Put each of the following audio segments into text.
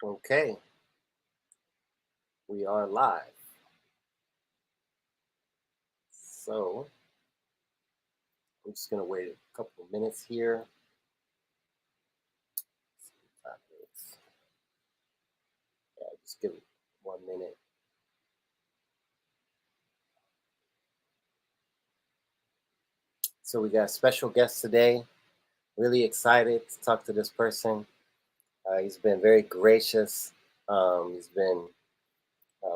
Okay, we are live. So I'm just gonna wait a couple of minutes here. 5 minutes. Yeah, just give it 1 minute. So we got a special guest today. Really excited to talk to this person. He's been very gracious. He's been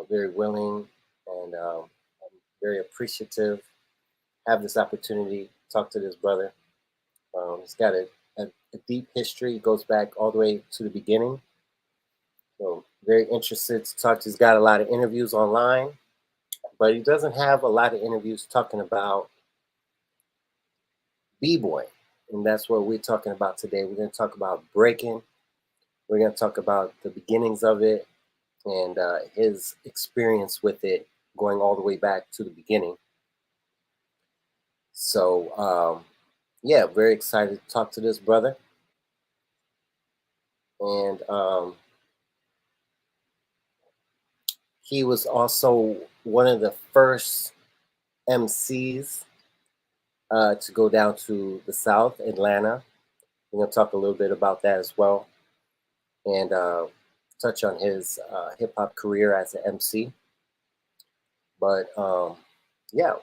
very willing, and I'm very appreciative. Have this opportunity to talk to this brother. He's got a deep history. It goes back all the way to the beginning. So very interested to talk to. He's got a lot of interviews online, but he doesn't have a lot of interviews talking about B-boy, and that's what we're talking about today. We're going to talk about breaking. We're going to talk about the beginnings of it and his experience with it, going all the way back to the beginning. So yeah, very excited to talk to this brother, and he was also one of the first MCs to go down to the South, Atlanta. We're going to talk a little bit about that as well, and touch on his hip hop career as an MC. But yeah,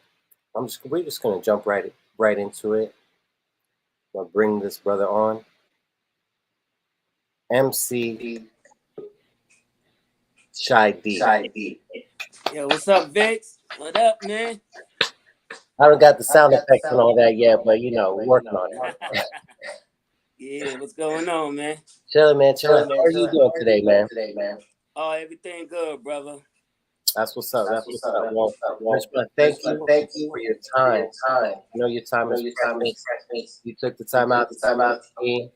we're just going to jump right into it. I'll bring this brother on. MC Shy D. Yo, what's up, Vix? What up, man? I haven't got the sound effects and all that yet, but working on it. Yeah, what's going on, man? Chilling, man, chilling. How are you doing today, man? Oh, everything good, brother. That's what's up. That's what's up. Well, first, but thank you for your time. I know your time is precious. You took the time out to talk to me,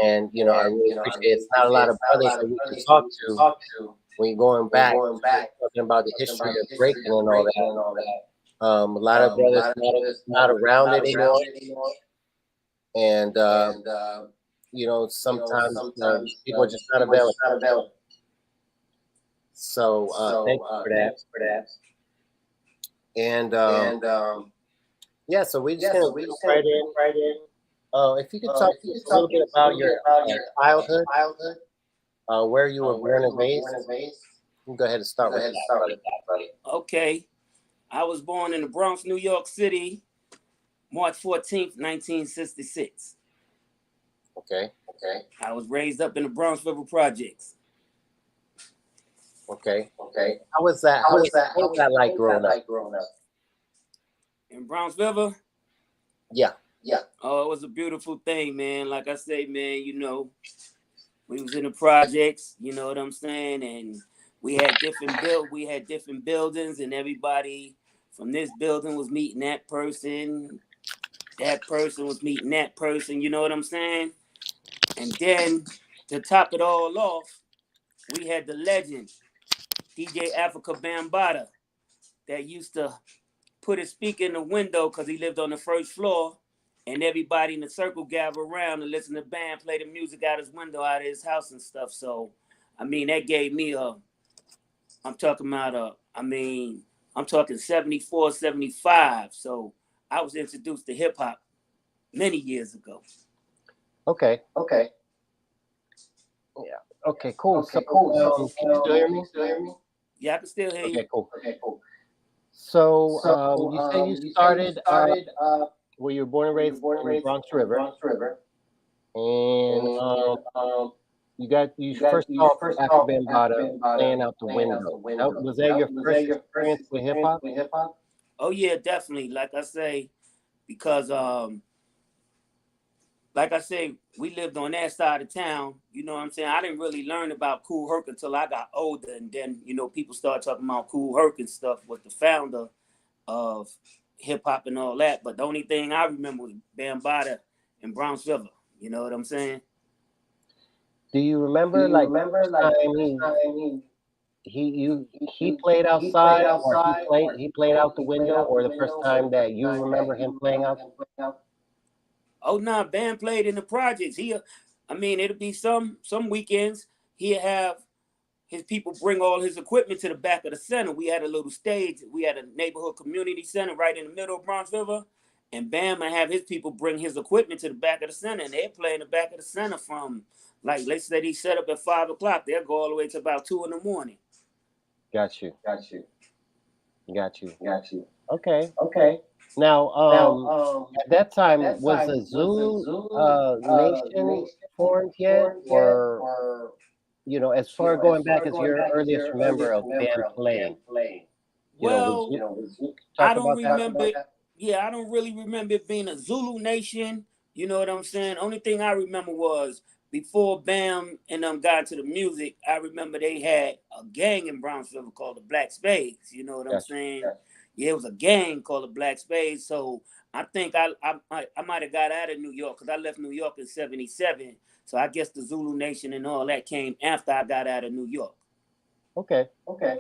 and I really appreciate it. It's not a lot of brothers that we can talk to when you're going back, talking about the history of breaking and all that. A lot of brothers not around it anymore, and sometimes people are just not available. So thank you for that. And yeah, so we're just gonna jump right in. If you could talk to us a little bit about your childhood, where you were born and raised. You can go ahead and start with that, buddy. Okay. I was born in the Bronx, New York City, March 14th, 1966. Okay. I was raised up in the Bronx River projects. Okay. How was that? What was that like growing up? In Bronx River? Yeah. Oh, it was a beautiful thing, man. Like I say, man, we was in the projects, you know what I'm saying? And we had different buildings, and everybody from this building was meeting that person. That person was meeting that person, you know what I'm saying? And then to top it all off, we had the legend, DJ Africa Bambaataa, that used to put his speaker in the window because he lived on the first floor, and everybody in the circle gather around and listen to the band play the music out his window, out of his house and stuff. So, I mean, that gave me I'm talking 74, 75. So I was introduced to hip hop many years ago. Okay. Yeah. Okay, cool. So, can you still hear me? Yeah, I can still hear you. Okay, cool. So, you say you started where you were born and raised in the Bronx River, and you first saw Africa Bambaataa playing out the window. Was that your first experience with hip hop? Oh yeah, definitely. Like I say, because like I say, we lived on that side of town. You know what I'm saying? I didn't really learn about Kool Herc until I got older. And then, people started talking about Kool Herc and stuff, was the founder of hip hop and all that. But the only thing I remember was Bambaataa and Bronx River. You know what I'm saying? Do you remember the time he played outside, or he played out the window, or the first time that you remember him playing out? Oh, nah, band played in the projects. It'll be some weekends. he'd have his people bring all his equipment to the back of the center. We had a little stage. We had a neighborhood community center right in the middle of Bronx River. And Bam would have his people bring his equipment to the back of the center. And they'd play in the back of the center from, like, let's say he set up at 5 o'clock. They'll go all the way to about 2 in the morning. Got you. Got you. Got you. Got you. Okay. Okay. Now, at that time, was the Was the Zulu Zulu nation nation formed yet, formed yet, or or as far as going back far as going your back as earliest your remember earliest of member band of playing? band playing? Would Well, you Was I talk don't about that? talk about remember. that? Yeah, I don't really remember it being a Zulu nation. You know what I'm saying? Only thing I remember was before Bam and them got into the music, I remember they had a gang in Brownsville called the Black Spades. You know what I'm Got you. saying? Yeah, it was a gang called the Black Spades. So I think I might have got out of New York because I left New York in '77. So I guess the Zulu Nation and all that came after I got out of New York. Okay. Okay.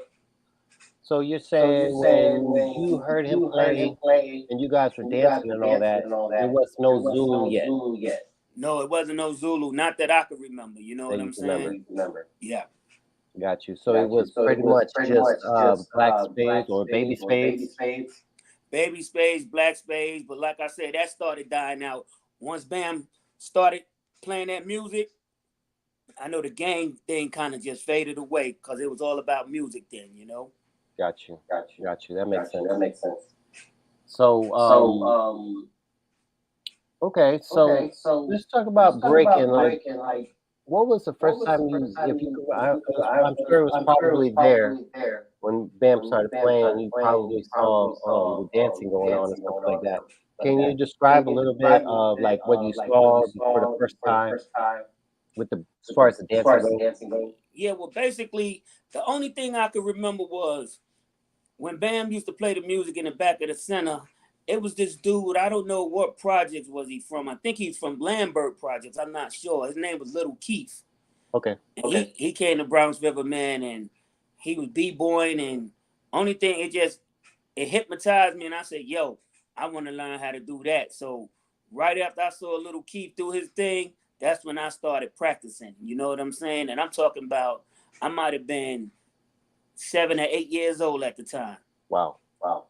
So you're So you're saying saying when you when heard him you heard him play play and you guys were and you guys dancing were and all dancing that, and all there that, was there no was Zulu no yet Zulu yet No, it wasn't no Zulu. Not that I could remember. You know that what you I'm remember. saying? remember. Yeah. Got you. So it Got you. was So it pretty was much pretty just much just black black spades or baby spades or baby spades. spades. Baby Spades, Black Spades, but like I said, that started dying out. Once Bam started playing that music, I know the gang thing kind of just faded away because it was all about music then, you know? Got you. Got you. Got you. That makes Got you. sense. That makes sense. So So okay. So okay. So let's talk let's about talk breaking. about Like, breaking. Like, what was the what first was the time first you, time if you you, could, if you could, I'm sure it was I'm sure it was probably there probably there when Bam when started Bam playing. started You playing. You probably probably saw saw the dancing going on and dancing stuff going like on and that. stuff like Can you that. describe Can a you little bit describe a little of bit like what you of like what you saw for the saw first for the time first time with the as with far the as the as far dancing as the goes? dancing goes? Yeah, well, basically, the only thing I could remember was when Bam used to play the music in the back of the center, it was this dude. I don't know what projects was he from. I think he's from Lambert Projects. I'm not sure. His name was Little Keith. Okay. And he came to Bronx River, man, and he was b-boying, and only thing it hypnotized me, and I said, yo, I want to learn how to do that. So right after I saw Little Keith do his thing, that's when I started practicing. You know what I'm saying? And I'm talking about I might have been 7 or 8 years old at the time. Wow. Wow.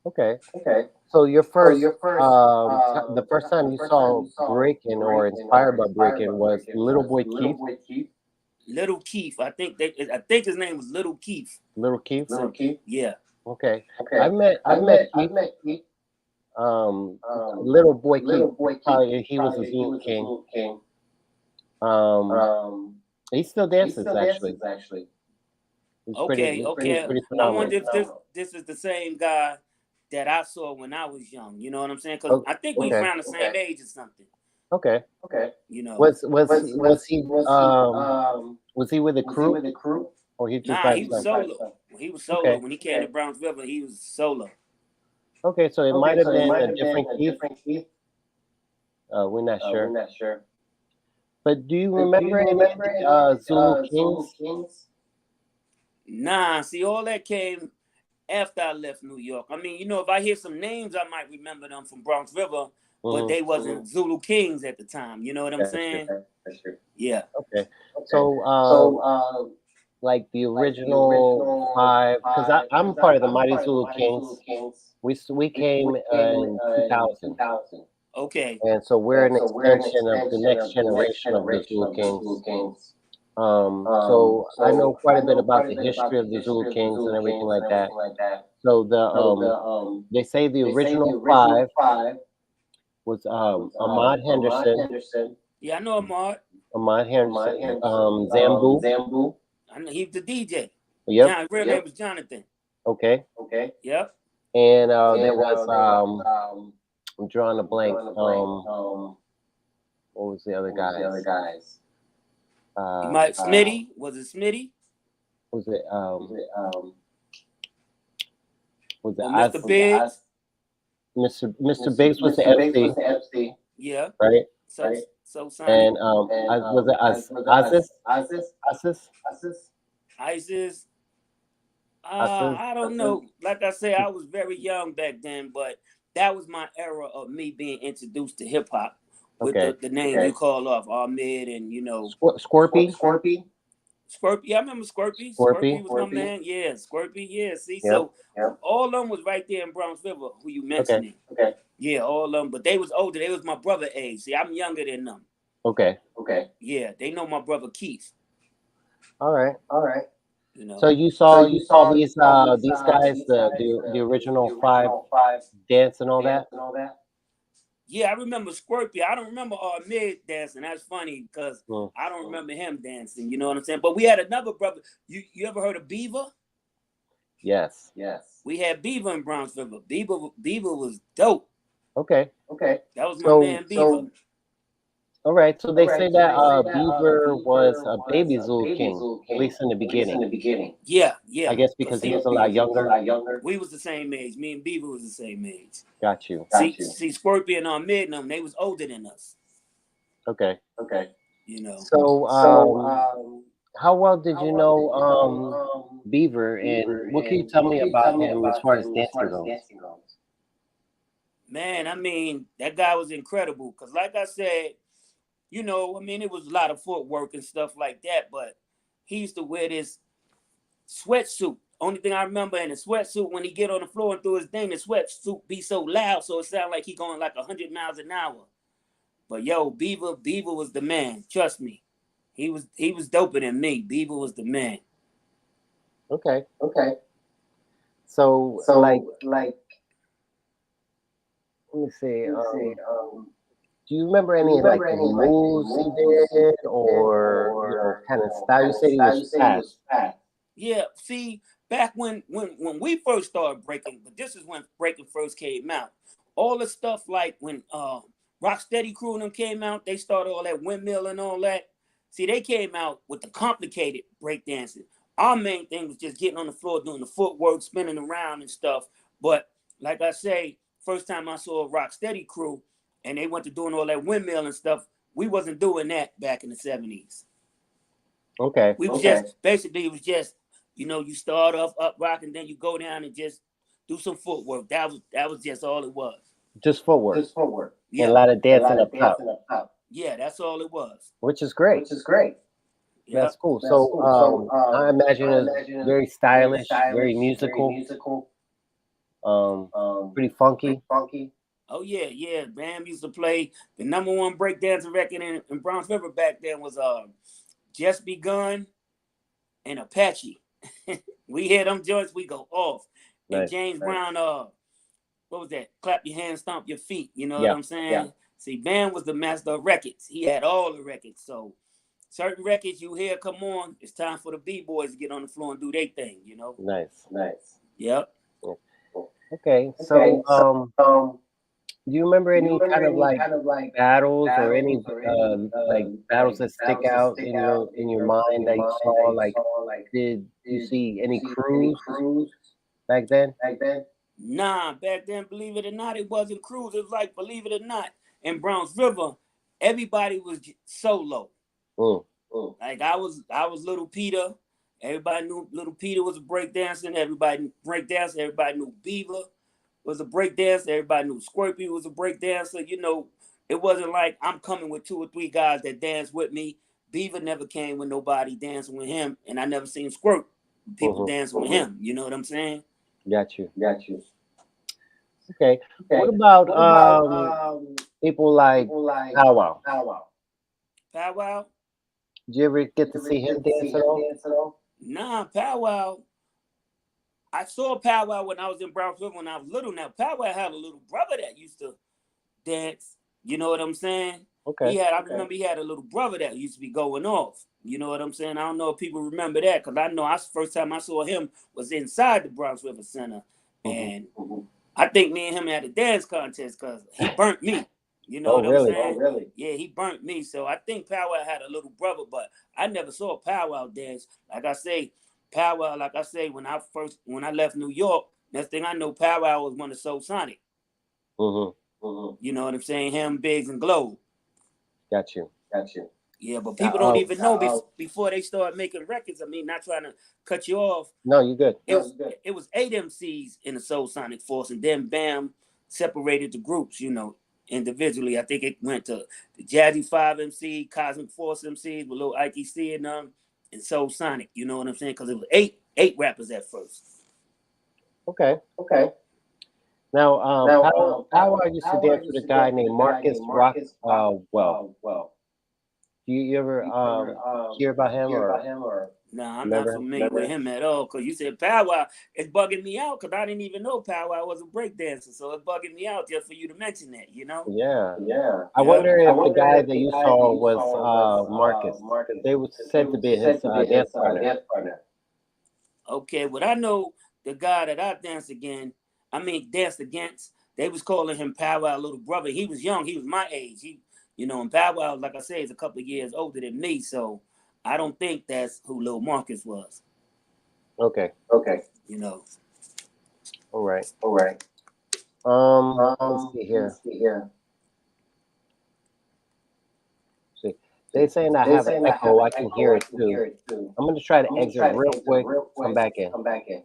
Okay. Okay. So your So first, your first, the first time the you first time saw you saw breaking or breaking or inspired by inspired breaking by was breaking Little was Boy Little Keith. Boy Keith. Little Keith. I think his name was Little Keith. Little Keith. Little Keith. Yeah. Okay. Okay. I've met I've Keith. met Keith. Little Boy Keith. Little Boy Keith. Probably he was a Probably he Zulu was a King. Zulu King. Um, he still He dances still actually. dances actually. He's Okay. pretty I phenomenal. wonder if this is the same guy that I saw when I was young. You know what I'm saying? Because I think we Okay. around the same age or something. Okay. Okay. You know. Was he with a Was he crew with a crew? or he just Nah, by he was himself? solo. He was solo. Okay. When he came to Bronx River, he was solo. Okay, so it might Okay. have So it been might a have been different a Keith. different Keith. We're not We're sure. not sure. But do you But do remember you any remember any Zulu Zulu Kings? Kings? Nah, see, all that came after I left New York. I mean, you know, if I hear some names, I might remember them from Bronx River, but they wasn't Zulu Kings at the time. You know what I'm That's saying? true. That's true. Yeah. Okay. Okay. So So like the like the original original five, because five, I'm because part of the I'm Mighty part of the Zulu Mighty Zulu Kings. Kings. We We came came in in 2000, 2000. Okay. and so we're And an so we're an extension of the extension next of the next generation of the generation Zulu of the Zulu Kings. Kings. So I know So quite I a bit know about quite a the bit about history the of the Zulu history of the Kings and Zulu everything Kings and like that. everything like that. So So they say the they say the original original five five was was Ahmad Ahmad Henderson, Henderson, Yeah, I know Ahmad. Ahmad Henderson, Zambu. Zambu. I know he was the DJ. Yep. Real name was Jonathan. Okay. Okay. Yep. And there And was there was I'm drawing a blank. drawing a blank. What was the other What was the other guys? You might Smitty. Was it Smitty? Was it was it Or Mr. Biggs? Mr. Biggs was the Biggs was MC, the MC, Yeah. right? So Sonny. And was it Aziz? Aziz? ISIS. Aziz? I don't know. Like I said, I was very young back then, but that was my era of me being introduced to hip hop. with Okay. the names you call off, Ahmed and Scorpy. Squirpy. Yeah, I remember Squirpy. Squirpy Scorpy. was my man. Yeah, Squirpy. Yeah, see, Yep. so all of them was right there in Bronx River. Who you Okay. mentioning? Yeah, all of them, but they was older. They was my brother age. See, I'm younger than them. Okay. Yeah, they know my brother Keith. All right. You know. So you saw these guys, the original five dance and all that. Yeah, I remember Scorpio. I don't remember Ahmed dancing. That's funny because Mm. I don't remember him dancing. You know what I'm saying? But we had another brother. You ever heard of Beaver? Yes. We had Beaver in Bronx River. Beaver was dope. Okay. That was my So man Beaver. all right. So they say that Beaver was a baby Zulu King, at least in the beginning. Yeah. I guess because he was a lot younger. We was the same age. Me and Beaver was the same age. Got you. See, Scorpio and Ahmed and them, they was older than us. Okay. You know. So how well did you know Beaver, and what can you tell me about him as far as dancing goes? Man, I mean, that guy was incredible. Cause like I said, I mean, it was a lot of footwork and stuff like that, but he used to wear this sweatsuit. Only thing I remember in the sweatsuit, when he get on the floor and do his thing, the sweatsuit be so loud, so it sound like he going like 100 miles an hour. But yo, Beaver was the man. Trust me, he was doper than me. Beaver was the man. Okay. So like, let me see. Do you remember any like moves he did, or kind of style? You said he was fast. Yeah, see, back when we first started breaking, but this is when breaking first came out. All the stuff like when Rocksteady Crew and them came out, they started all that windmill and all that. See, they came out with the complicated breakdancing. Our main thing was just getting on the floor, doing the footwork, spinning around and stuff. But like I say, first time I saw a Rocksteady Crew and they went to doing all that windmill and stuff, we wasn't doing that back in the 70s. Okay. We was just basically, it was just, you start off up rock and then you go down and just do some footwork. That was just all it was. Just footwork. Yeah. And a lot of dancing up top. Yeah, that's all it was. Which is great. Yeah. That's cool. So I imagine it's very stylish, very musical, pretty funky. Oh yeah. Bam used to play the #1 breakdancing record in Bronx River back then was Just Begun and Apache. We hear them joints, we go off. Nice. And James Brown, what was that? Clap your hands, stomp your feet. You know Yeah. what I'm saying? Yeah. See, Bam was the master of records. He had all the records. So certain records you hear come on, it's time for the B-boys to get on the floor and do their thing, Nice. Yep. Okay. So do you remember any kind of like battles or any like battles that stick out in your mind that you saw? Like, did you see any crews back then? Nah, back then, believe it or not, it wasn't crews. It was like, believe it or not, in Bronx River, everybody was solo. Like I was Little Peter. Everybody knew Little Peter was a breakdancer. Everybody breakdancer. Everybody knew Beaver was a breakdancer. Everybody knew Scorpio was a breakdancer. It wasn't like I'm coming with 2 or 3 guys that dance with me. Beaver never came with nobody dancing with him, and I never seen Squirt people dancing with him. You know what I'm saying? Got you. Okay. What about people like Powwow? Powwow? Did you ever get to see him dance at all? Nah, Powwow. I saw Powwow when I was in Brownsville when I was little. Now, Powwow had a little brother that used to dance. You know what I'm saying? Okay. I remember he had a little brother that used to be going off. You know what I'm saying? I don't know if people remember that because I know first time I saw him was inside the Bronx River Center. And I think me and him had a dance contest because he burnt me. You know what I'm saying? Really? Yeah, he burnt me. So I think Powwow had a little brother, but I never saw Powwow dance. Like I say, Powwow, when I left New York, next thing I know, Powwow was one of Soul Sonic. You know what I'm saying? Him, Biggs, and Globe. Got you. Yeah, but people don't even know before they start making records. I mean, not trying to cut you off. No, you're good. It was 8 MCs in the Soul Sonic Force, and then Bam separated the groups. individually. I think it went to the Jazzy 5 MC, Cosmic Force MCs with Lil ITC in them, and Soul Sonic. You know what I'm saying? Because it was eight rappers at first. Okay. Okay. Now, how I used to How I dance with used a to guy dance with named a guy Marcus named Rock. Marcus Rock. Well, you ever You ever hear about him hear or about him or Nah, I'm not remember him? familiar with him at all. Cause you said Powwow, it's bugging me out because I didn't even know Powwow was a breakdancer. So it's bugging me out just for you to mention that, you know? Yeah. Yeah. I Yeah. wonder I if the wonder guy if that the you guy that saw you was saw was Marcus, because Marcus, they was because they said to were be his said to be dance his partner. dance partner. Okay, what I know, the guy that I danced against, they was calling him Powwow little brother. He was young, he was my age. And Powwow, like I say, is a couple of years older than me, so I don't think that's who Lil Marcus was. Okay. Okay. You know. All right. All right. Let's see here. Here. See, they saying I They're have an saying I have echo. an I can echo. hear I it can too. hear it too. I'm gonna try to I'm gonna exit try to real exit quick. real Come quick. back in. Come back in.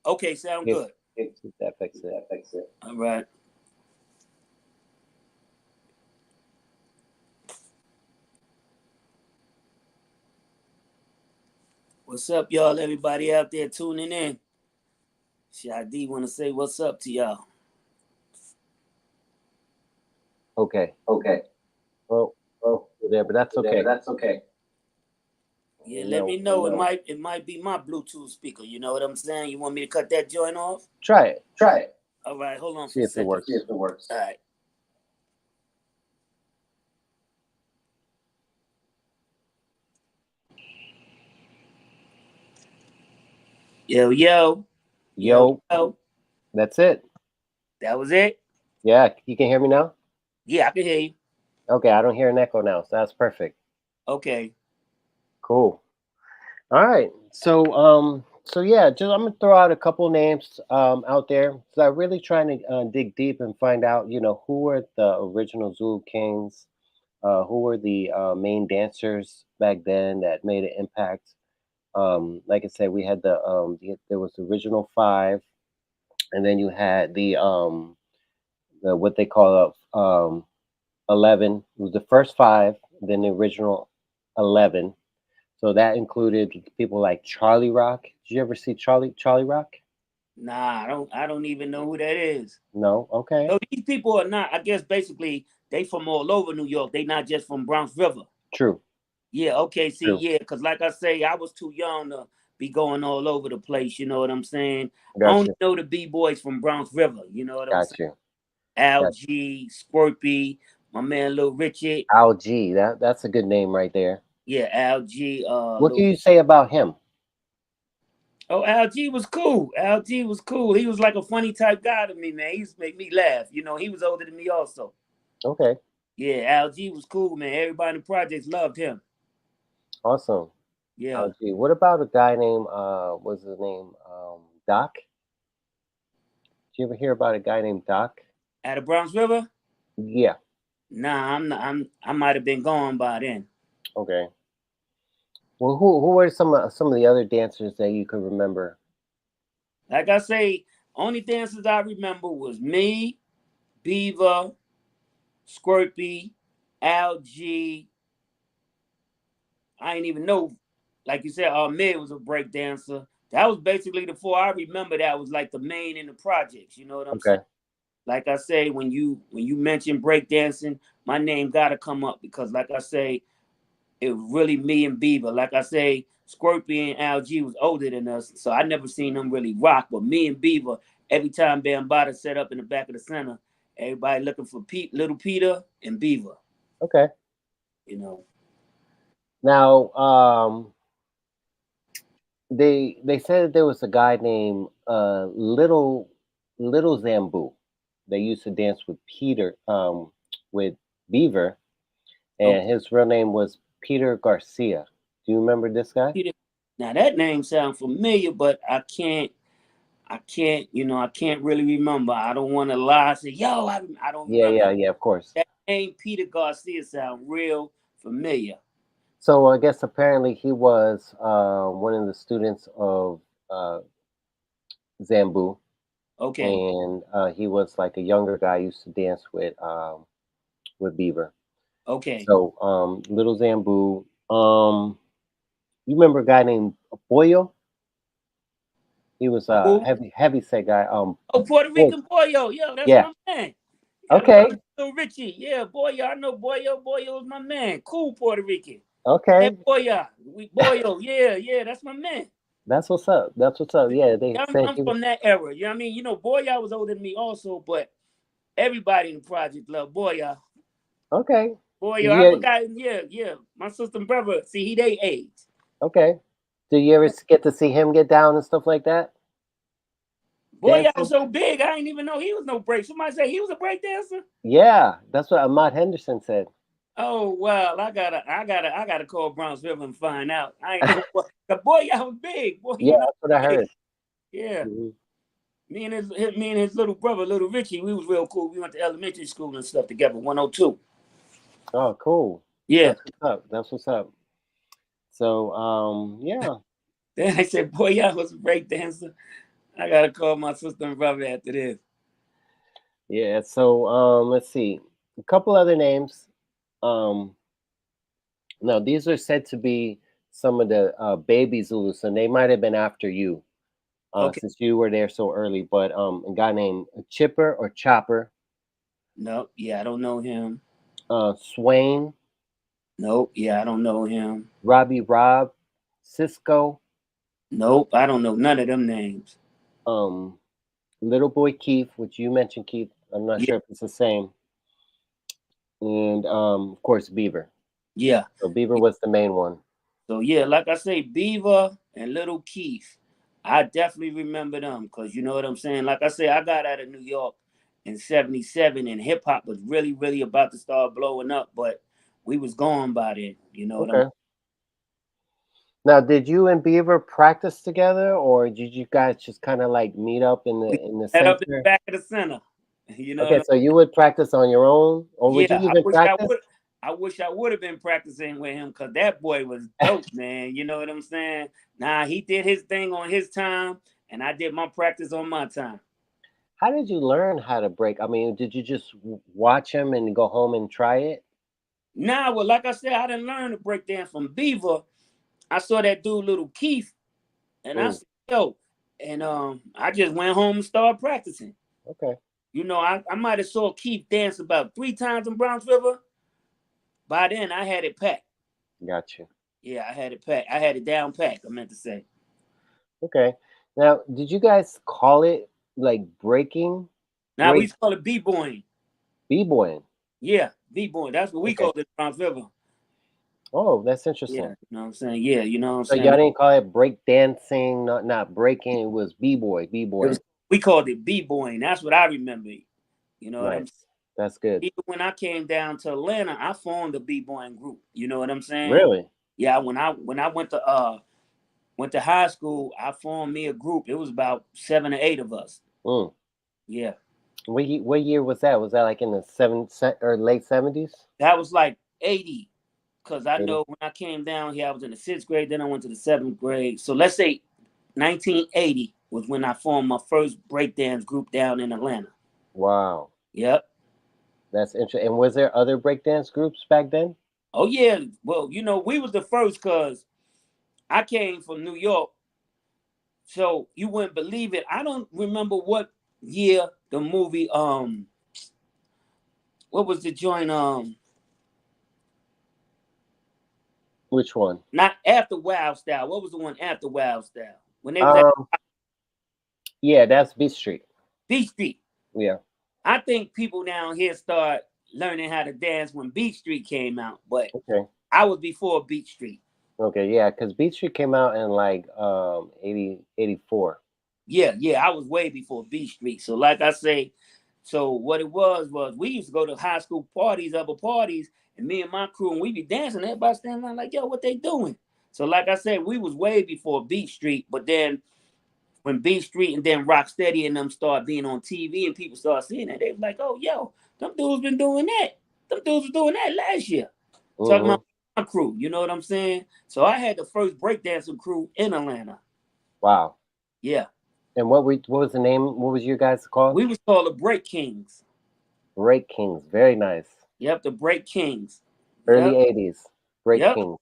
Okay, sound See good. if that fixes it. That fix it. All right. What's up, y'all? Everybody out there tuning in. Shy D want to say what's up to y'all. Okay. Okay. Well, there, but that's okay. That's okay. Yeah, let me know. It might be my Bluetooth speaker. You know what I'm saying? You want me to cut that joint off? Try it. Try it. All right, hold on for See a if it second. works. See if it works. All right. Yo. That's it. That was it? Yeah, you can hear me now? Yeah, I can hear you. Okay, I don't hear an echo now, so that's perfect. Okay. Cool. All right. So yeah, just I'm gonna throw out a couple names out there. So I'm really trying to dig deep and find out, who were the original Zulu Kings, who were the main dancers back then that made an impact. Like I said, we had there was the original five, and then you had the what they call 11. It was the first five, then the original 11. So that included people like Charlie Rock. Did you ever see Charlie Rock? Nah, I don't even know who that is. No. Okay. So these people are not, I guess basically they from all over New York. They not just from Bronx River. True. Yeah, okay. See, True. yeah, because like I say, I was too young to be going all over the place. You know what I'm saying? I Got only you. know the B-boys from Bronx River. You know what I'm Got saying? you. Al-G, Scorpy, my man Lil Richard. Al-G. That's a good name right there. Yeah, Al-G. What can you say about him? Oh, Al-G was cool. Al-G was cool. He was like a funny type guy to me, man. He used to make me laugh. You know, he was older than me also. Okay. Yeah, Al-G was cool, man. Everybody in the projects loved him. Awesome. Yeah. Al-G. What about a guy named what's his name? Doc? Did you ever hear about a guy named Doc? At the Bronx River? Yeah. Nah, I'm not. I might have been gone by then. Okay. Well, who were some of the other dancers that you could remember? Like I say, only dancers I remember was me, Beaver, Squirpy, Al-G. I ain't even know. Like you said, Ahmed was a break dancer. That was basically the four I remember. That was like the main in the projects. You know what I'm saying? Like I say, when you mention breakdancing, my name gotta come up because, like I say, it was really me and Beaver. Like I say, Scorpion and Al-G was older than us, so I never seen them really rock. But me and Beaver, every time Bambaataa set up in the back of the center, everybody looking for Little Peter and Beaver. Okay. You know. Now, they said there was a guy named Little Zambu. They used to dance with Peter, with Beaver, and his real name was Peter Garcia. Do you remember this guy? Peter. Now that name sounds familiar, but I can't, I can't really remember. I don't want to lie. Say, yo, I don't remember. Yeah. Of course. That name Peter Garcia sound real familiar. So I guess apparently he was one of the students of uh, Zambu. Okay. and he was like a younger guy. Used to dance with Beaver. Okay. So Little Zambu. You remember a guy named Boyo? He was a Who? heavy set guy. Oh, Puerto Boy, Rican Boyo. Yo, that's yeah. my man. You gotta Okay. call him Little Richie. Yeah, Boyo. I know Boyo. Boyo is my man. Cool Puerto Rican. Yeah, Okay. Boyo. Boyo. Yeah, yeah, that's my man. That's what's up. That's what's up. Yeah, they Yeah, said I'm he was from that era. You know what I mean? You know, Boya was older than me also, but everybody in the project loved Boya. okay. Boyo, Did I you forgot. Yeah, yeah. My sister and brother, see, he they age. okay? Did you ever get to see him get down and stuff like that? Boya was Dancing? so big, I didn't even know he was no break. Somebody say he was a break dancer. Yeah, that's what Ahmad Henderson said. Oh well, I gotta call Bronx River and find out. I ain't know what the boy y'all was big. Boy, Yeah, you know, that's what I big. heard. Yeah. Mhm. Me and his little brother, little Richie, we was real cool. We went to elementary school and stuff together, 102. Oh, cool. Yeah. That's what's up. That's what's up. So, yeah, Then I said, boy, y'all was a break dancer. I gotta call my sister and brother after this. yeah. So, let's see, a couple other names. Um, now these are said to be some of the baby Zulus, and they might have been after you, Okay. since you were there so early. But a guy named Chipper or Chopper, Nope. Yeah, I don't know him. Swain, Nope. Yeah, I don't know him. Robbie Rob, Cisco, Nope. I don't know none of them names. um, Little Boy Keith, which you mentioned, Keith. I'm not Yeah. sure if it's the same, and of course Beaver. Yeah. So Beaver was the main one. So yeah, like I say, Beaver and Little Keith, I definitely remember them because you know what I'm saying. Like I say, I got out of New York in '77, and hip hop was really, really about to start blowing up, but we was gone by then. You know what I'm. Okay. Now, did you and Beaver practice together, or did you guys just kind of like meet up in We the met up in the center? back of the center. You know what Okay, I'm. so you would practice on your own, or would Yeah, you even practice? I wish I would have been practicing with him because that boy was dope, man. You know what I'm saying? Nah, he did his thing on his time, and I did my practice on my time. How did you learn how to break? I mean, did you just watch him and go home and try it? Nah, well, like I said, I didn't learn to break dance from Beaver. I saw that dude, Little Keith, and I Mm, said, yo, and I just went home and started practicing. okay, You know, I might have saw Keith dance about 3 times in Bronx River. By then, I had it packed. got you. Yeah, I had it packed. I had it down packed. I meant to say. Okay. Now, did you guys call it like breaking, Now we break used to call it b-boying. b-boying? Yeah, b-boying. That's what we Okay. called it in Bronx River. Oh, that's Yeah, interesting. you know what I'm saying. Yeah, you know what I'm So y'all saying. didn't call it break dancing, not breaking. It was b-boy, It b-boying. was we called it b-boying. That's what I remember. You know what I'm saying. Nice. That's good. Even when I came down to Atlanta, I formed a b-boying group. You know what I'm saying? Really? Yeah, when I went to high school, I formed me a group. It was about 7 or 8 of us. Mm. Yeah, What year was that? Was that like in the or late 70s? that was like 80. Cause I 80? know when I came down here, I was in the 6th grade. Then I went to the 7th grade. So let's say 1980 was when I formed my first breakdance group down in Atlanta. Wow. Yep. That's interesting. And was there other breakdance groups back then? Oh yeah. Well, you know, we was the first cause I came from New York. So you wouldn't believe it. I don't remember what year the movie what was the joint Which one? not after Wild Style. What was the one after Wild Style? When they was at Um, yeah, that's Beach Street. Beach Street. Yeah. I think people down here start learning how to dance when Beach Street came out, but Okay. I was before Beach Street. Okay, yeah, because Beach Street came out in like 84. Yeah, yeah, I was way before Beach Street. So like I say, so what it was we used to go to high school parties, other parties, and me and my crew, and we be dancing. Everybody standing there like, yo, what they doing? So like I said, we was way before Beach Street, but then when Beach Street and then Rocksteady and them start being on TV and people start seeing that, they was like, oh, yo, them dudes been doing that. Them dudes was doing that last year. Talking Mm-hmm. about my crew, you know what I'm saying? So I had the first breakdancing crew in Atlanta. Wow. Yeah. And what was the name? What was you guys called? We was called the Break Kings. Break Kings. Very nice. Yep, the Break Kings. Early Yep, 80s. Break yep. Kings.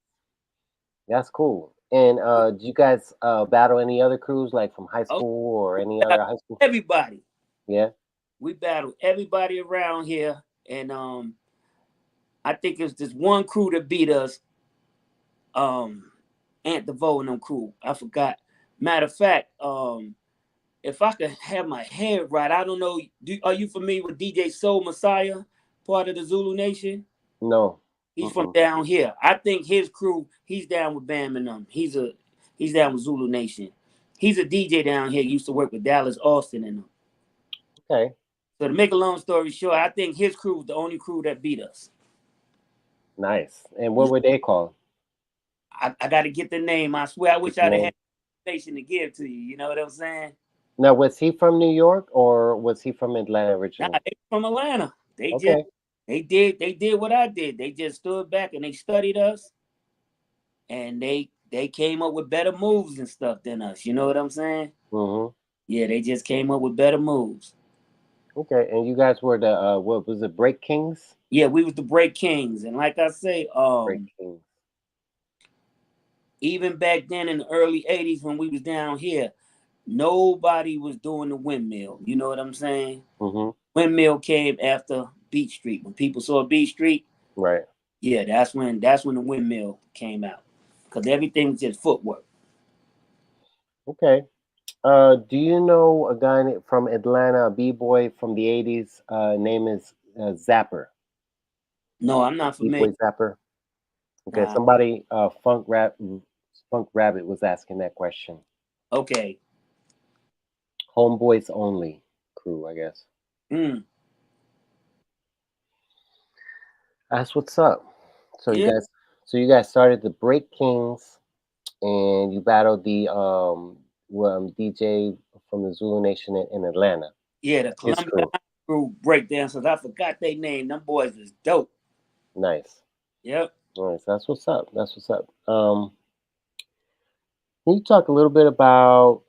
That's cool. And did you guys battle any other crews like from high Oh, school or we any other battled high school? everybody. Yeah. We battled everybody around here, and I think it's this one crew that beat us. Ant DeVoe and them crew. I forgot. Matter of fact, if I could have my head right, I don't know. Are you familiar with DJ Soul Messiah, part of the Zulu Nation? No. He's from Mm-mm. down here. I think his crew. He's down with Bam and them. He's down with Zulu Nation. He's a DJ down here. Used to work with Dallas Austin and them. Okay. So to make a long story short, I think his crew was the only crew that beat us. Nice. And what were they called? I got to get the name. I swear, I Get wish the I'd have name. had information to give to you. You know what I'm saying? Now, was he from New York or was he from Atlanta Nah, originally? they from Atlanta. Okay. They did what I did. They just stood back and they studied us, and they came up with better moves and stuff than us. You know what I'm saying? Mm-hmm. Yeah, they just came up with better moves. Okay. And you guys were the what was it? Break Kings. Yeah, we was the Break Kings, and like I say, Break Kings. even back then in the early '80s when we was down here, nobody was doing the windmill. You know what I'm saying? Mm-hmm. Windmill came after Beach Street. When people saw Beach Street, Right. yeah, that's when the windmill came out, because everything was just footwork. Okay. Do you know a guy from Atlanta, a b-boy from the 80s? Name is Zapper. No, I'm not familiar. B-boy Zapper. Okay, Nah. somebody, Funk Rabbit was asking that question. Okay. Homeboys only crew, I guess. Mm. That's what's up. So you Yeah. guys, so you guys started the Break Kings, and you battled the DJ from the Zulu Nation in Atlanta. Yeah, the His Columbia crew. High School breakdancers. I forgot they name. Them boys was dope. Nice. Yep. Nice. That's what's up. That's what's up. Can you talk a little bit about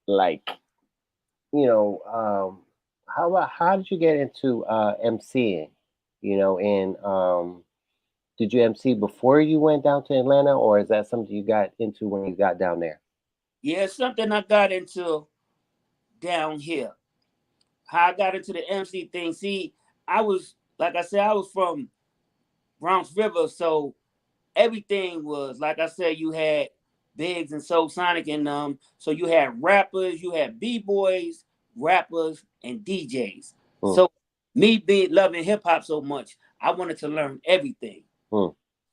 like how did you get into MCing? And did you MC before you went down to Atlanta, or is that something you got into when you got down there? Yeah, it's something I got into down here. How I got into the MC thing. See, I was like I said, I was from Bronx River, so everything was like I said. You had Biggs and Soul Sonic, and so you had rappers, you had b-boys, rappers, and DJs. Hmm, So me being loving hip hop so much, I wanted to learn everything. hmm.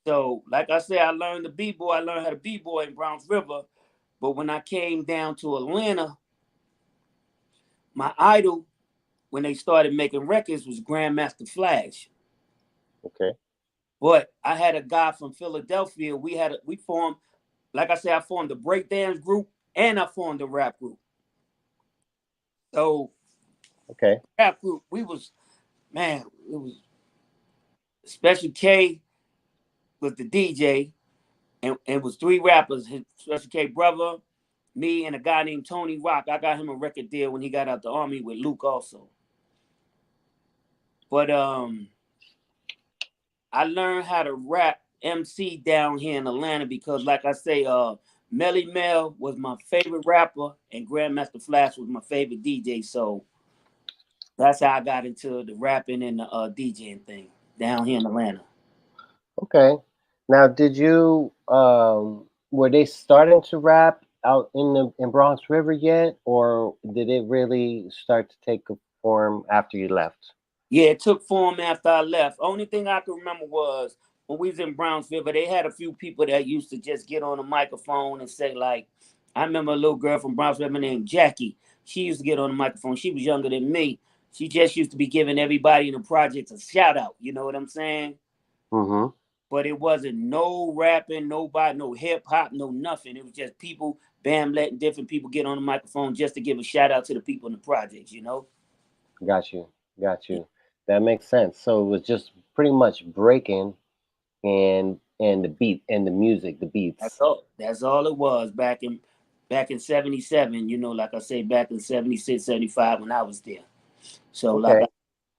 So like I said, I learned the b-boy. I learned how to b-boy in Bronx River, but when I came down to Atlanta, my idol when they started making records was Grandmaster Flash. Okay, But I had a guy from Philadelphia. We formed, like I said, I formed the breakdance group and I formed the rap group. So okay, rap group, we was man, it was Special K was the DJ, and it was three rappers. His Special K brother, me, and a guy named Tony Rock. I got him a record deal when he got out the army with Luke also. But I learned how to rap MC down here in Atlanta because, like I say, Melly Mel was my favorite rapper, and Grandmaster Flash was my favorite DJ. So that's how I got into the rapping and the DJing thing down here in Atlanta. okay. Now, did you were they starting to rap out in Bronx River yet, or did it really start to take a form after you left? Yeah, it took form after I left. Only thing I can remember was when we was in Brownsville, but they had a few people that used to just get on the microphone and say like, I remember a little girl from Brownsville named Jackie. She used to get on the microphone. She was younger than me. She just used to be giving everybody in the projects a shout out. You know what I'm saying? Mm-hmm. But it wasn't no rapping, nobody, no hip hop, no nothing. It was just people, bam, letting different people get on the microphone just to give a shout out to the people in the projects. You know? Got you. Got you. That makes sense. So it was just pretty much breaking and the beat and the music, the That's beats. all. That's all it was back in back in 77, like I say, back in 76, 75 when I was there. So like Okay.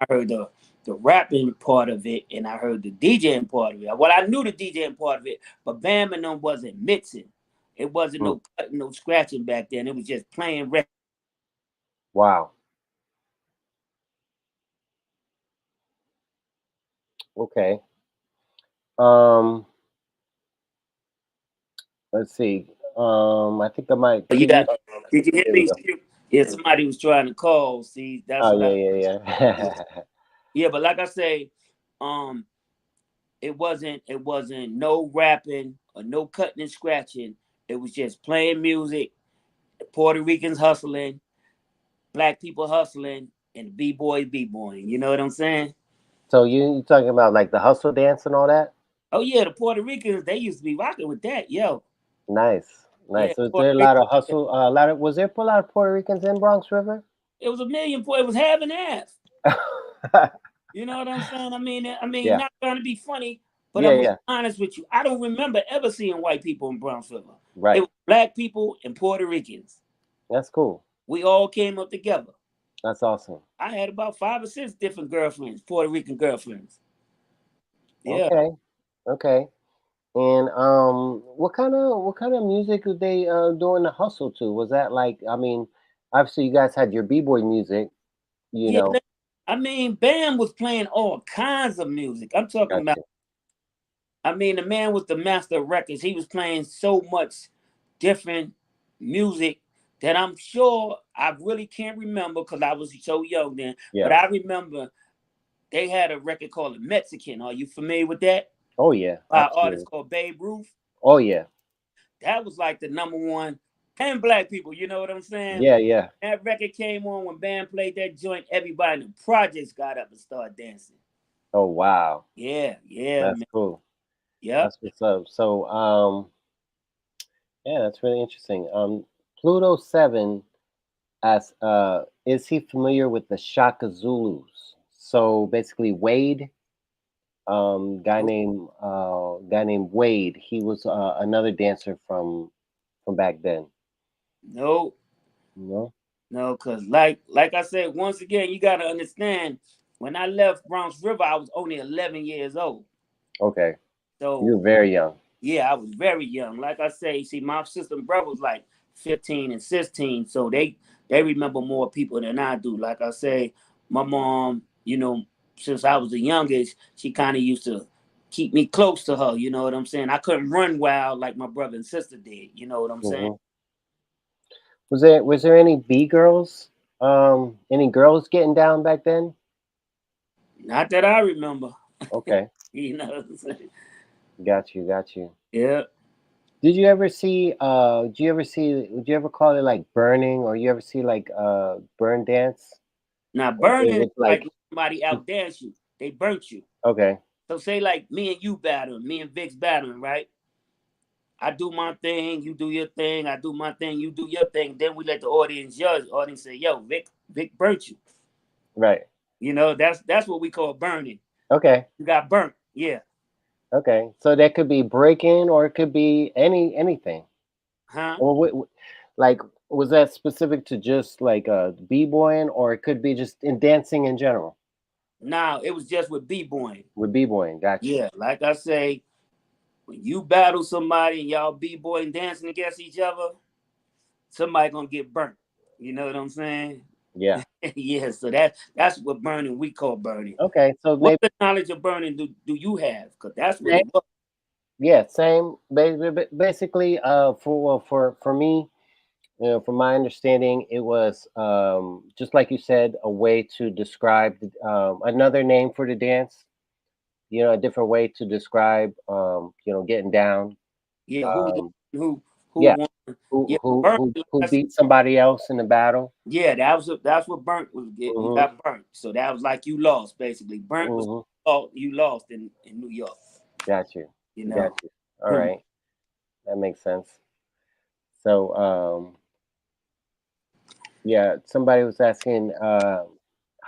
I heard the rapping part of it and I heard the DJing part of it. Well, I knew the DJing part of it, but Bam and them wasn't mixing. It wasn't Mm. no cutting, no scratching back then. It was just playing records. Wow. Okay. Um, let's see. I think I might You give you. got did you hear There we me? go. Yeah, somebody was trying to call. See, that's Oh what yeah, I yeah, yeah. yeah, but like I say, um, it wasn't no rapping or no cutting and scratching. It was just playing music, Puerto Ricans hustling, black people hustling, and B-boys B-boying. You know what I'm saying? So you talking about like the hustle dance and all that? Oh yeah, the Puerto Ricans, they used to be rocking with that, yo. Nice, Yeah, nice. Was Puerto there a lot Rican. of hustle? A lot of was there a lot of Puerto Ricans in Bronx River? It was a million. It was half and half. You know what I'm saying? I mean, Yeah, not trying to be funny, but yeah, I'm gonna yeah. be honest with you. I don't remember ever seeing white people in Bronx River. It Right. was black people and Puerto Ricans. That's cool. We all came up together. That's awesome. I had about 5 or 6 different girlfriends, Puerto Rican girlfriends. Yeah. Okay, okay. And what kind of music were they doing the hustle to? Was that like I mean, obviously you guys had your b-boy music, you Yeah. know. I mean, Bam was playing all kinds of music. I'm talking about, Gotcha. I mean, the man with the master of records, he was playing so much different music that I'm sure I really can't remember because I was so young then. But Yeah. I remember they had a record called The Mexican. Are you familiar with that? Oh yeah, By an artist absolutely. called Babe Ruth. Oh yeah. That was like the number one, and black people, you know what I'm saying? Yeah, yeah. That record came on when Bam played that joint. Everybody in the projects got up and started dancing. Oh wow. Yeah, yeah, That's man. cool. Yep. That's what's up. So yeah, that's really interesting. Pluto 7 asks, is he familiar with the Shaka Zulus? So basically Wade, Nope. guy named Wade, he was another dancer from back then. Nope. You know? No, cause like I said, once again, you gotta understand. When I left Bronx River, I was only 11 years old. Okay. You're So very young. yeah, I was very young. Like I say, see, my sister and brother was like 15 and 16, so they remember more people than I do. Like I say, my mom, since I was the youngest, she kind of used to keep me close to her. You know what I'm saying? I couldn't run wild like my brother and sister did. You know what I'm saying? Hmm. Was there any B girls? Any girls getting down back then? Not that I remember. Okay. You know what I'm saying? Got you, got you. Yeah. Did you ever call it like burning, or you ever see like burn dance? Now It burning is was like like when somebody outdance you. They burnt you. okay, So say like me and you battling, me and Vic's battling, right? I do my thing, you do your thing, I do my thing, you do your thing. Then we let the audience judge. Audience say, "Yo, Vic burnt you." right. That's what we call burning. Okay. You got burnt. Yeah. Okay. So that could be breaking, or it could be anything. Huh? Or like was that specific to just like b-boying, or it could be just in dancing in general Now it was just with b-boying. with b-boying? Got you. Yeah, like I say, when you battle somebody and y'all b-boying dancing against each other, somebody gonna get burnt. You know what I'm saying? Yeah. Yeah, so that's what burning we call burning. Okay. So What maybe the knowledge of burning do you have? Because that's what same, it was. yeah, same. Basically, for me, from my understanding, it was just like you said, a way to describe another name for the dance. A different way to describe, getting down. Yeah, who Um, who yeah, won? who Yeah, who burnt. who who beat somebody else in the battle? Yeah, that's what burnt was. You Hmm. got burnt, so that was like you lost basically. Burnt was Hmm. you lost in New York. Got you. You Got know. you. All right, that makes sense. So, yeah, somebody was asking, how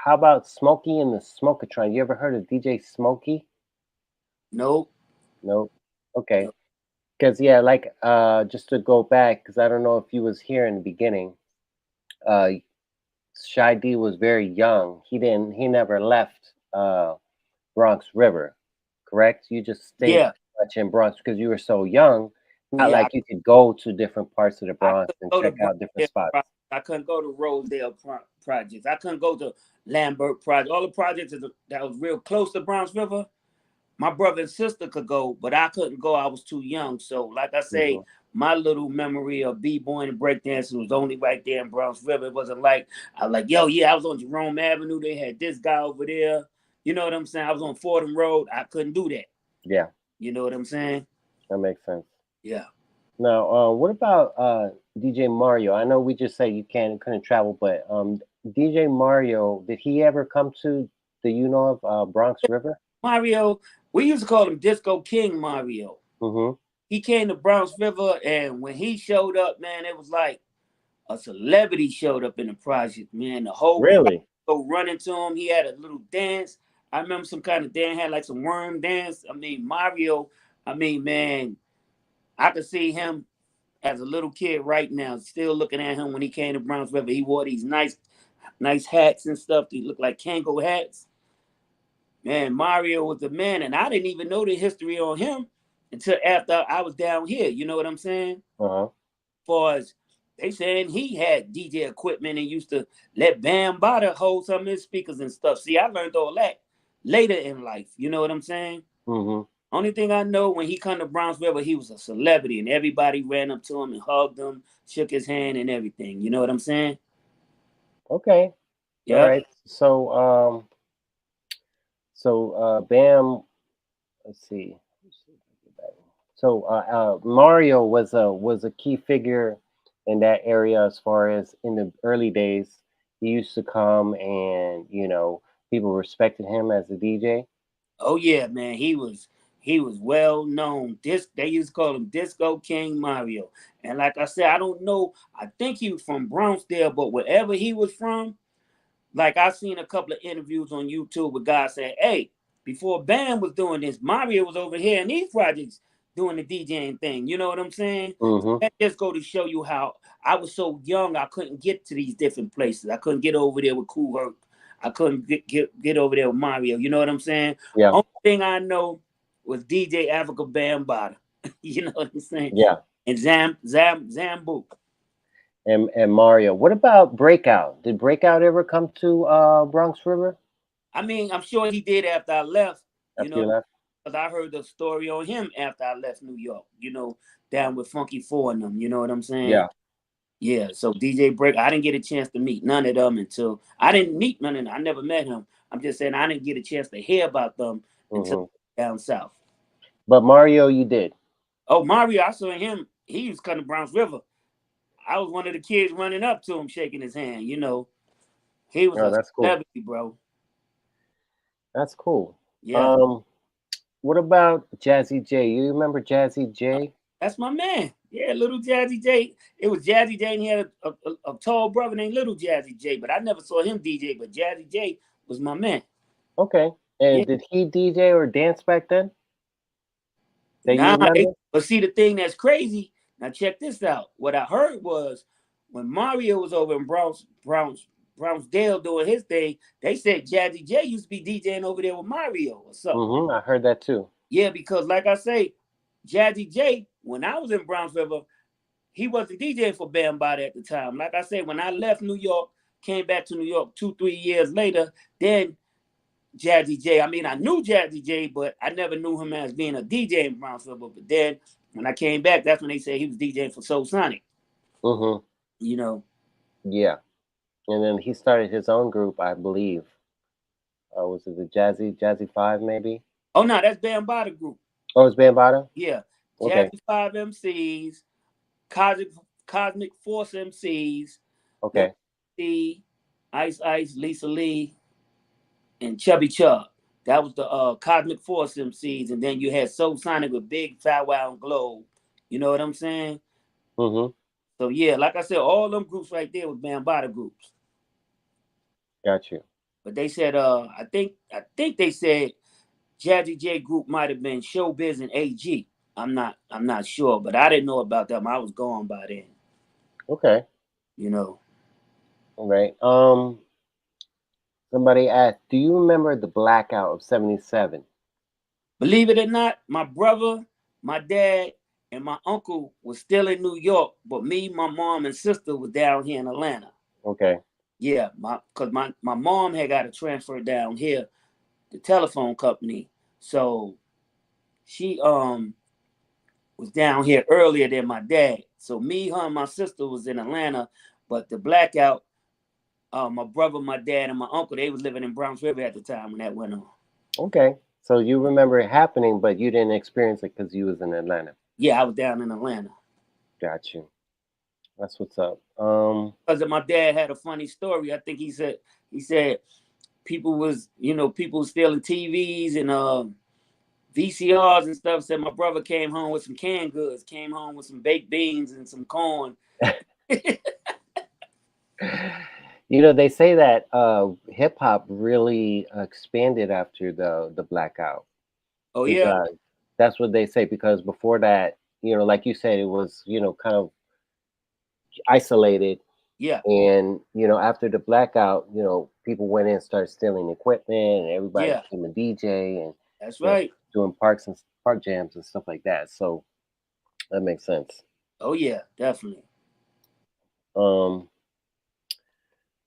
about Smokey and the Smokatron? You ever heard of DJ Smokey? Nope. No. Okay. Because yeah, like just to go back, because I don't know if you was here in the beginning. Uh, Shy D was very young. He never left Bronx River, correct? You just stayed Yeah, pretty much in Bronx because you were so young. Not yeah. like you could go to different parts of the I Bronx couldn't and go to check Bronx out different spots. I couldn't go to Rosedale projects. I couldn't go to Lambert project. All the projects that was real close to Bronx River. My brother and sister could go, but I couldn't go. I was too young. So, like I say, Hmm. my little memory of b-boy and breakdancing was only right there in Bronx River. It wasn't like I was like, yo, yeah, I was on Jerome Avenue. They had this guy over there. You know what I'm saying? I was on Fordham Road. I couldn't do that. Yeah, You know what I'm saying? that makes sense. Yeah. Now, what about DJ Mario? I know we just say you couldn't travel, but DJ Mario, did he ever come to the Bronx River? Mario, we used to call him Disco King Mario. Mm-hmm. He came to Bronx River, and when he showed up, man, it was like a celebrity showed up in the project, man. The whole crowd Really? go running to him. He had a little dance. I remember some kind of dance, had like some worm dance. I mean, Mario, I mean, man, I could see him as a little kid right now, still looking at him when he came to Bronx River. He wore these nice hats and stuff. They looked like Kango hats. Man, Mario was the man, and I didn't even know the history on him until after I was down here. You know what I'm saying? Uh-huh. Far as they saying he had DJ equipment and used to let Bam Bada hold some of his speakers and stuff. See, I learned all that later in life. You know what I'm saying? Mm-hmm. Only thing I know, when he come to Bronx River, he was a celebrity and everybody ran up to him and hugged him, shook his hand and everything. You know what I'm saying? Okay. All Yep. right. So Bam, let's see. So Mario was a key figure in that area as far as in the early days. He used to come and people respected him as a DJ. Oh yeah, man. He was well known. They used to call him Disco King Mario. And like I said, I don't know. I think he was from Bronxdale, but wherever he was from, like I seen a couple of interviews on YouTube with guys saying, "Hey, before Bam was doing this, Mario was over here in these projects doing the DJing thing." You know what I'm saying? So Mm-hmm. that just go to show you how I was so young. I couldn't get to these different places. I couldn't get over there with Cool Herc. I couldn't get over there with Mario. You know what I'm saying? Yeah. Only thing I know was DJ Africa Bambaataa. You know what I'm saying? Yeah. And Zambu. And Mario. What about Breakout? Did Breakout ever come to Bronx River I mean, I'm sure he did after I left. You after know, you left? because I heard the story on him after I left New York, down with Funky Four and them, you know what I'm saying? Yeah. Yeah, so DJ Break, I didn't get a chance to meet none of them until I didn't meet none of them. I never met him. I'm just saying I didn't get a chance to hear about them until Mm-hmm. down south. But Mario, you did. Oh, Mario, I saw him. He was coming to Bronx River. I was one of the kids running up to him, shaking his hand. He was Oh, a that's cool. celebrity, bro. That's cool. Yeah, Um, what about Jazzy J? You remember Jazzy J? that's my man. Yeah, Little Jazzy J. It was Jazzy J, and he had a tall brother named Little Jazzy J, but I never saw him DJ. But Jazzy J was my man. Okay. Yeah. And did he DJ or dance back then that you Nah, remember? but see, the thing that's crazy. Now check this out. What I heard was when Mario was over in Brownsdale doing his thing, they said Jazzy J used to be DJing over there with Mario or something. Mm-hmm. I heard that too. Yeah, because like I say, Jazzy J, when I was in Browns River, he wasn't DJing for Bam Bada at the time. Like I said, when I left New York, came back to New York 2, 3 years later, then Jazzy J. I mean, I knew Jazzy J, but I never knew him as being a DJ in Brownsville. But then when I came back, that's when they said he was DJing for Soul Sonic. Mm-hmm. You know. Yeah. And then he started his own group, I believe. Was it the Jazzy Five, maybe? Oh no, that's Bam Bada Group. Oh, it's Bambaataa? Yeah. Okay. Jazzy Five MCs, Cosmic Cosmic Force MCs, Young Okay. C, Ice, Lisa Lee, and Chubby Chub. That was the Cosmic Force MCs, and then you had Soul Sonic with Big Fat Wow and Globe. You know what I'm saying? Mm-hmm. So yeah, like I said, all them groups right there was Bambaataa groups. Got you. But they said, I think they said Jazzy J group might have been Showbiz and AG. I'm not sure, but I didn't know about them. I was gone by then. Okay. You know. All right. Somebody asked, do you remember the blackout of '77? Believe it or not, my brother, my dad, and my uncle was still in New York, but me, my mom, and sister was down here in Atlanta. Okay. Yeah, my mom had got a transfer down here, the telephone company. So she was down here earlier than my dad. So me, her, and my sister was in Atlanta, but the blackout, my brother, my dad, and my uncle, they was living in Bronx River at the time when that went on. Okay. So you remember it happening, but you didn't experience it because you was in Atlanta. Yeah, I was down in Atlanta. Got you. That's what's up. Because my dad had a funny story. I think he said people was people stealing TVs and VCRs and stuff. Said my brother came home with some canned goods, came home with some baked beans and some corn. You know, they say that hip hop really expanded after the blackout. Oh yeah, Because that's what they say. Because before that, you know, like you said, it was, you know, kind of isolated. yeah, And you know, after the blackout, you know, people went in and started stealing equipment, and everybody yeah. became a DJ, and That's you know, right. doing park jams and stuff like that. So that makes sense. Oh yeah, definitely. Um,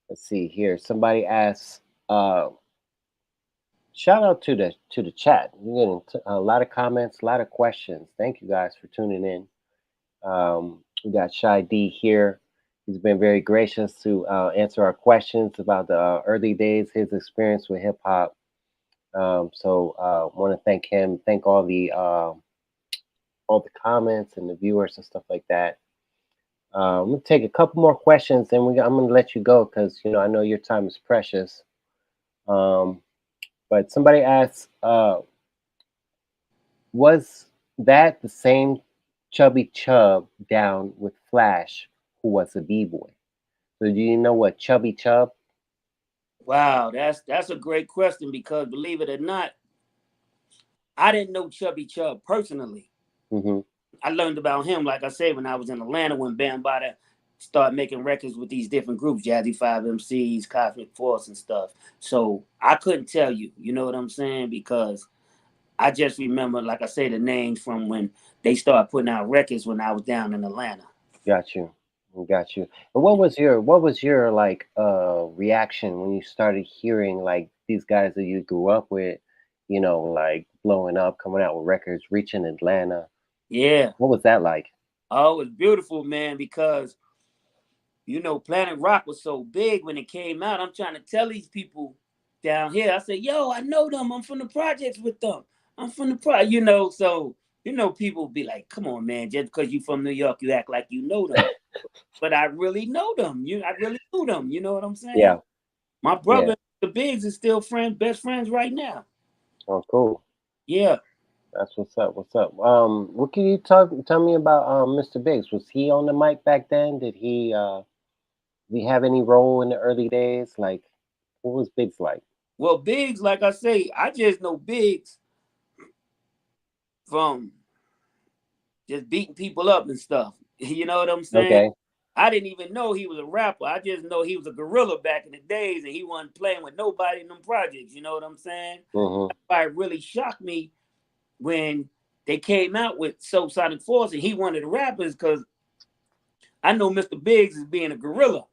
let's see here. Somebody asks, uh, shout out to the chat. We're getting a lot of comments, a lot of questions. Thank you guys for tuning in. We got Shy D here. He's been very gracious to answer our questions about the early days, his experience with hip hop. So want to thank him. Thank all the comments and the viewers and stuff like that. I'm gonna take a couple more questions, and I'm gonna let you go because you know I know your time is precious. Um, but somebody asked, was that the same Chubby Chub down with Flash, who was a b-boy? So do you know what Chubby Chub? Wow, that's a great question because believe it or not, I didn't know Chubby Chub personally. Hmm. I learned about him, like I said, when I was in Atlanta when Bambaataa started making records with these different groups, Jazzy 5 MCs, Cosmic Force, and stuff. So I couldn't tell you, you know what I'm saying? Because I just remember, like I say, the names from when they started putting out records when I was down in Atlanta. Got you. Got you. And what was your like reaction when you started hearing like these guys that you grew up with, you know, like blowing up, coming out with records, reaching Atlanta? Yeah. What was that like? Oh, it was beautiful, man, because Planet Rock was so big when it came out. I'm trying to tell these people down here. I said, yo, I know them. I'm from the projects with them. I'm from the so people be like, come on, man, just because you from New York, you act like you know them. But I really know them. I really knew them. You know what I'm saying? Yeah. My Yeah. brother, the Biggs, is still best friends right now. Oh, cool. Yeah. That's what's up. What's up? What can you tell me about Mr. Biggs? Was he on the mic back then? Did he have any role in the early days? Like, what was Biggs like? Well, Biggs, like I say, I just know Biggs from just beating people up and stuff. You know what I'm saying? Okay. I didn't even know he was a rapper. I just know he was a gorilla back in the days and he wasn't playing with nobody in them projects. You know what I'm saying? Mm-hmm. That's why it really shocked me when they came out with Soul Sonic Force and he wanted the rappers because I know Mr. Biggs as being a gorilla,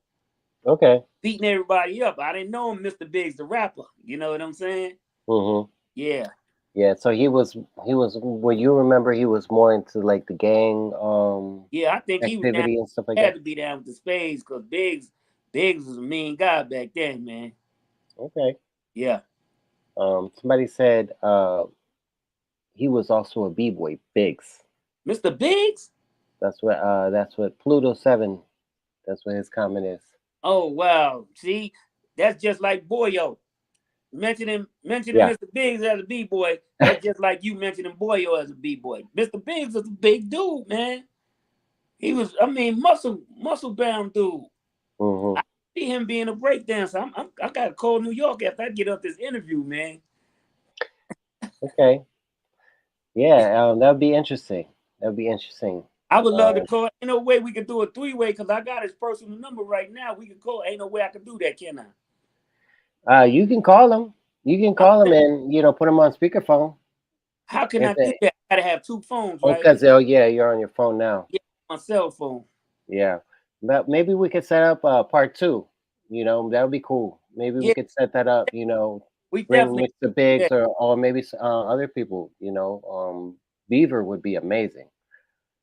Okay. beating everybody up. I didn't know him, Mr. Biggs, the rapper. You know what I'm saying? Mm-hmm. Yeah. Yeah, so he was well you remember he was more into like the gang Yeah, I think he was down, activity and stuff like had that. to be down with the spades because Biggs was a mean guy back then, man. Okay. Yeah. Somebody said he was also a b-boy, Biggs. Mr. Biggs? That's what Pluto 7, that's what his comment is. Oh wow. See, that's just like Boyo. Mentioning Yeah. Mr. Biggs as a B-boy, that's just like you mentioning Boyo as a B-boy. Mr. Biggs was a big dude, man. He was, I mean, muscle bound dude. Hmm. I see him being a breakdancer. I gotta call New York after I get up this interview, man. Okay. Yeah, that would be interesting. That would be interesting. I would love to Um, call. Ain't no way we could do a three-way because I got his personal number right now. We could call. Ain't no way I could do that, can I? you can call him. You can I'm call him saying, and put him on speakerphone. how can If I do they, that? I gotta have two phones, oh, right? because yeah, you're on your phone now. Yeah, my cell phone. Yeah, but maybe we could set up part two. That would be cool. Maybe we Yeah, could set that up. we Bring definitely Mr. do Biggs that. or maybe other people. Beaver would be amazing.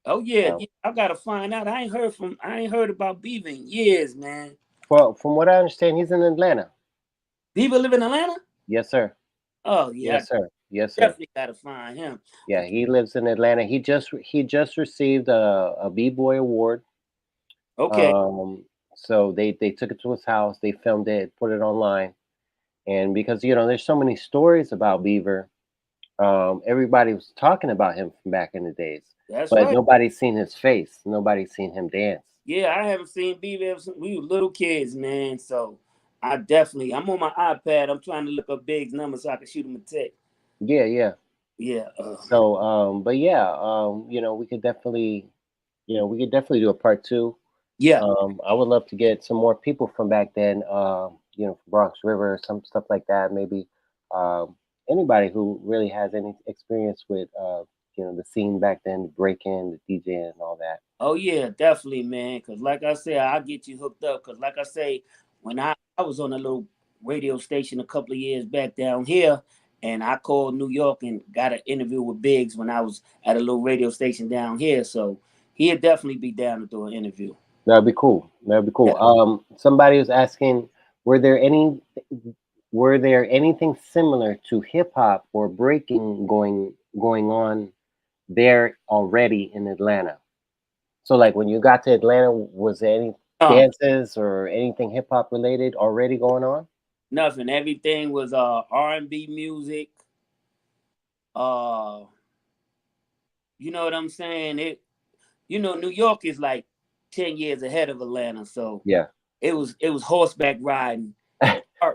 Oh yeah, Uh, yeah. I gotta find out. I ain't heard about Beaver in years, man. from what I understand, he's in Atlanta. Beaver live in Atlanta? Yes, sir. Oh yeah, I Yes, sir. Yes, sir. definitely gotta find him. Yeah, he lives in Atlanta. He just received a B-boy award. Okay. Um, so they took it to his house. They filmed it, put it online, and because there's so many stories about Beaver, everybody was talking about him from back in the days, That's but right. nobody's seen his face. Nobody's seen him dance. Yeah, I haven't seen Beaver ever since we were little kids, man. So I'm on my iPad. I'm trying to look up Big's number so I can shoot him a text. Yeah, yeah. Yeah. So, but yeah, we could definitely do a part two. Yeah. I would love to get some more people from back then, from Bronx River, some stuff like that. Maybe um, anybody who really has any experience with, the scene back then, the break-in, the DJ, and all that. Oh yeah, definitely, man. Cause like I said, I'll get you hooked up. Cause like I say, when I was on a little radio station a couple of years back down here, and I called New York and got an interview with Biggs when I was at a little radio station down here. So he'd definitely be down to do an interview. That'd be cool. That'd be cool. Yeah. Somebody was asking, were there any, were there anything similar to hip hop or breaking going on there already in Atlanta? So like when you got to Atlanta, was there any Um, dances or anything hip hop related already going on? Nothing. Everything was R&B music. Uh, you know what I'm saying? New York is like 10 years ahead of Atlanta, so Yeah. it was horseback riding,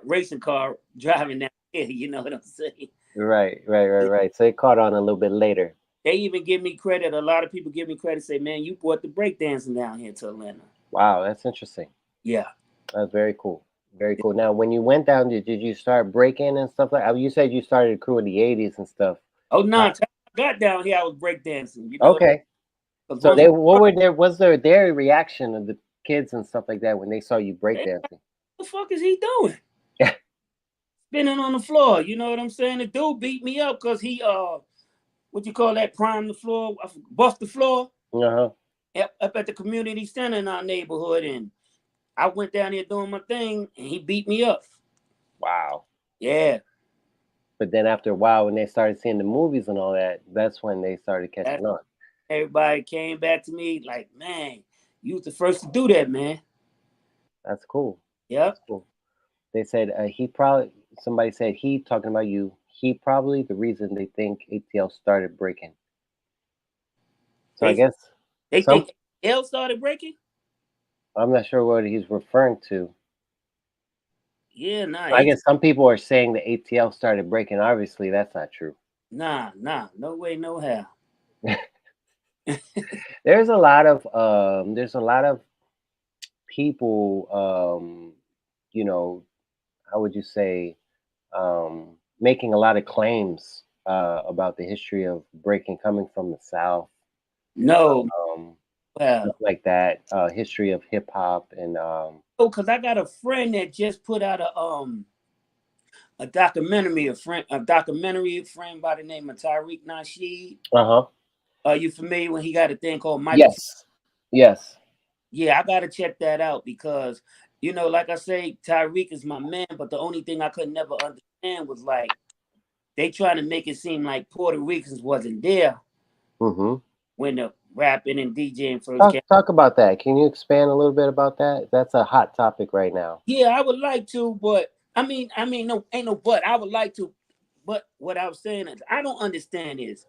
racing car driving down here. You know what I'm saying? Right, right, right, right. So it caught on a little bit later. They even give me credit. A lot of people give me credit. Say, man, you brought the breakdancing down here to Atlanta. Wow, that's interesting. Yeah. That's very cool. Very cool. Now, when you went down, did you start breaking and stuff like? You said you started a crew in the '80s and stuff. Oh no, Uh, I got down here. I was breakdancing. You know, okay. because So once they what were their was their reaction of the kids and stuff like that when they saw you what breakdancing? the fuck is he doing? Spinning on the floor. You know what I'm saying? The dude beat me up because he what you call that? Prime the floor, buff the floor Uh-huh. up at the community center in our neighborhood, and I went down there doing my thing, and he beat me up. Wow. Yeah, But then after a while, when they started seeing the movies and all that, that's when they started that catching on. everybody came back to me like, man, you was the first to do that, man. That's cool. Yep. That's cool. They said he probably somebody said he talking about you. He probably the reason they think ATL started breaking. So I They guess they some think L started breaking. I'm not sure what he's referring to. Yeah, nah, I guess some people are saying the ATL started breaking. Obviously, that's not true. nah, no way, no how. There's a lot of people you know how would you say making a lot of claims about the history of breaking coming from the South, No, um, stuff well, like that, history of hip hop and oh, cause I got a friend that just put out a documentary, a friend by the name of Tariq Nasheed. uh-huh. Are you familiar when he got a thing called Michael? Yes, yes. Yeah, I gotta check that out because like I say, Tyreek is my man, but the only thing I could never understand was like they trying to make it seem like Puerto Ricans wasn't there Mm-hmm. when the rapping and DJing first Talk came. talk about that. Can you expand a little bit about that? That's a hot topic right now. Yeah, I would like to, but I mean, no, ain't no but. I would like to, but what I was saying is I don't understand is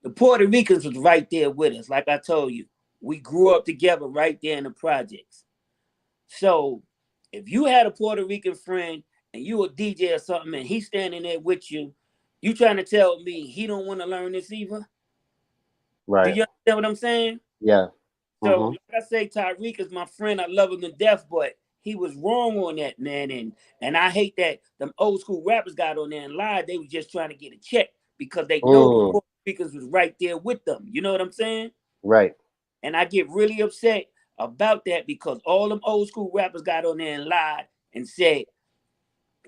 the Puerto Ricans was right there with us. Like I told you, we grew up together right there in the projects. So if you had a Puerto Rican friend and you a DJ or something and he's standing there with you, You trying to tell me he don't want to learn this either? Do Right. you understand what I'm saying? Yeah. So, Mm-hmm. like I say, Tyreek is my friend. I love him to death, but he was wrong on that, man. And I hate that them old school rappers got on there and lied. They was just trying to get a check because they know the Mm. Puerto Ricans was right there with them. You know what I'm saying? Right. And I get really upset about that because all them old school rappers got on there and lied and said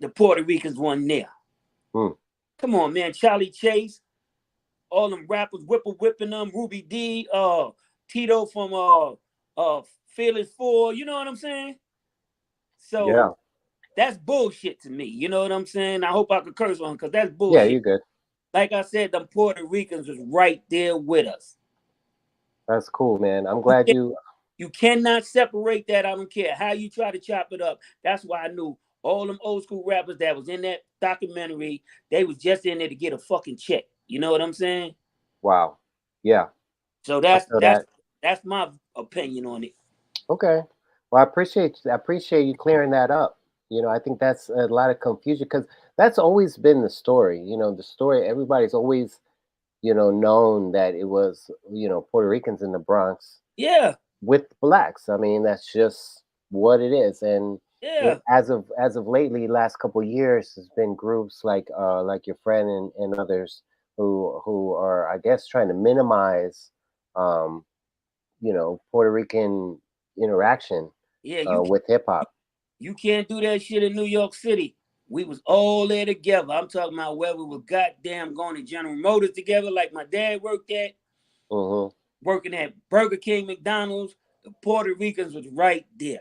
the Puerto Ricans won there. Mm. Come on, man. Charlie Chase, all them rappers whipping them, Ruby D, Tito from Fearless Four, you know what I'm saying? Yeah. So that's bullshit to me. You know what I'm saying? I hope I could curse on because that's Yeah, bullshit. you're good. Like I said, them Puerto Ricans was right there with us. That's cool, man. I'm You glad can't you. You cannot separate that. I don't care how you try to chop it up. That's why I knew all them old school rappers that was in that documentary, they was just in there to get a fucking check. You know what I'm saying? Wow. Yeah. So I that's feel that's that. that's my opinion on it. Okay. Well, I appreciate you clearing that up. I think that's a lot of confusion because that's always been the story. The story everybody's always known that it was Puerto Ricans in the Bronx Yeah, with blacks. I mean, that's just what it is. And yeah, as of lately, last couple of years, there's been groups like your friend and others who are, I guess, trying to minimize um, Puerto Rican interaction yeah. You with hip hop. you can't do that shit in New York City. We was all there together. I'm talking about where we were goddamn going to General Motors together, like my dad worked at, Hmm. working at Burger King, McDonald's. The Puerto Ricans was right there.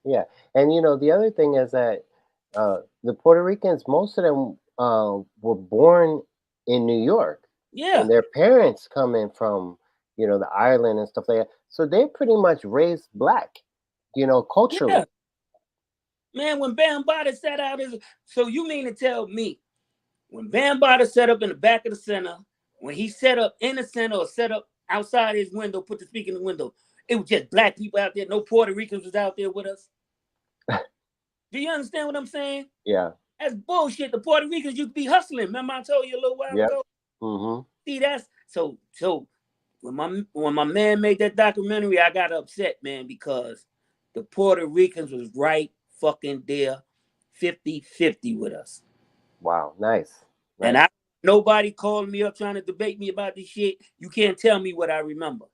Yeah, and the other thing is that the Puerto Ricans, most of them were born in New York, Yeah, and their parents come in from the island and stuff like that. So they pretty much raised black, yeah. culturally. Man, when Bam Bada sat out his, so you mean to tell me when Bam Bada set up in the back of the center, when he set up in the center or set up outside his window, put the speaker in the window, it was just black people out there. No Puerto Ricans was out there with us. Do you understand what I'm saying? Yeah. That's bullshit. The Puerto Ricans used to be hustling. Remember I told you a little while Yep. ago? Mhm. See, that's so when my man made that documentary, I got upset, man, because the Puerto Ricans was right fucking there 50-50 with us. Wow. Nice. And Nice. nobody called me up trying to debate me about this shit. You can't tell me what I remember.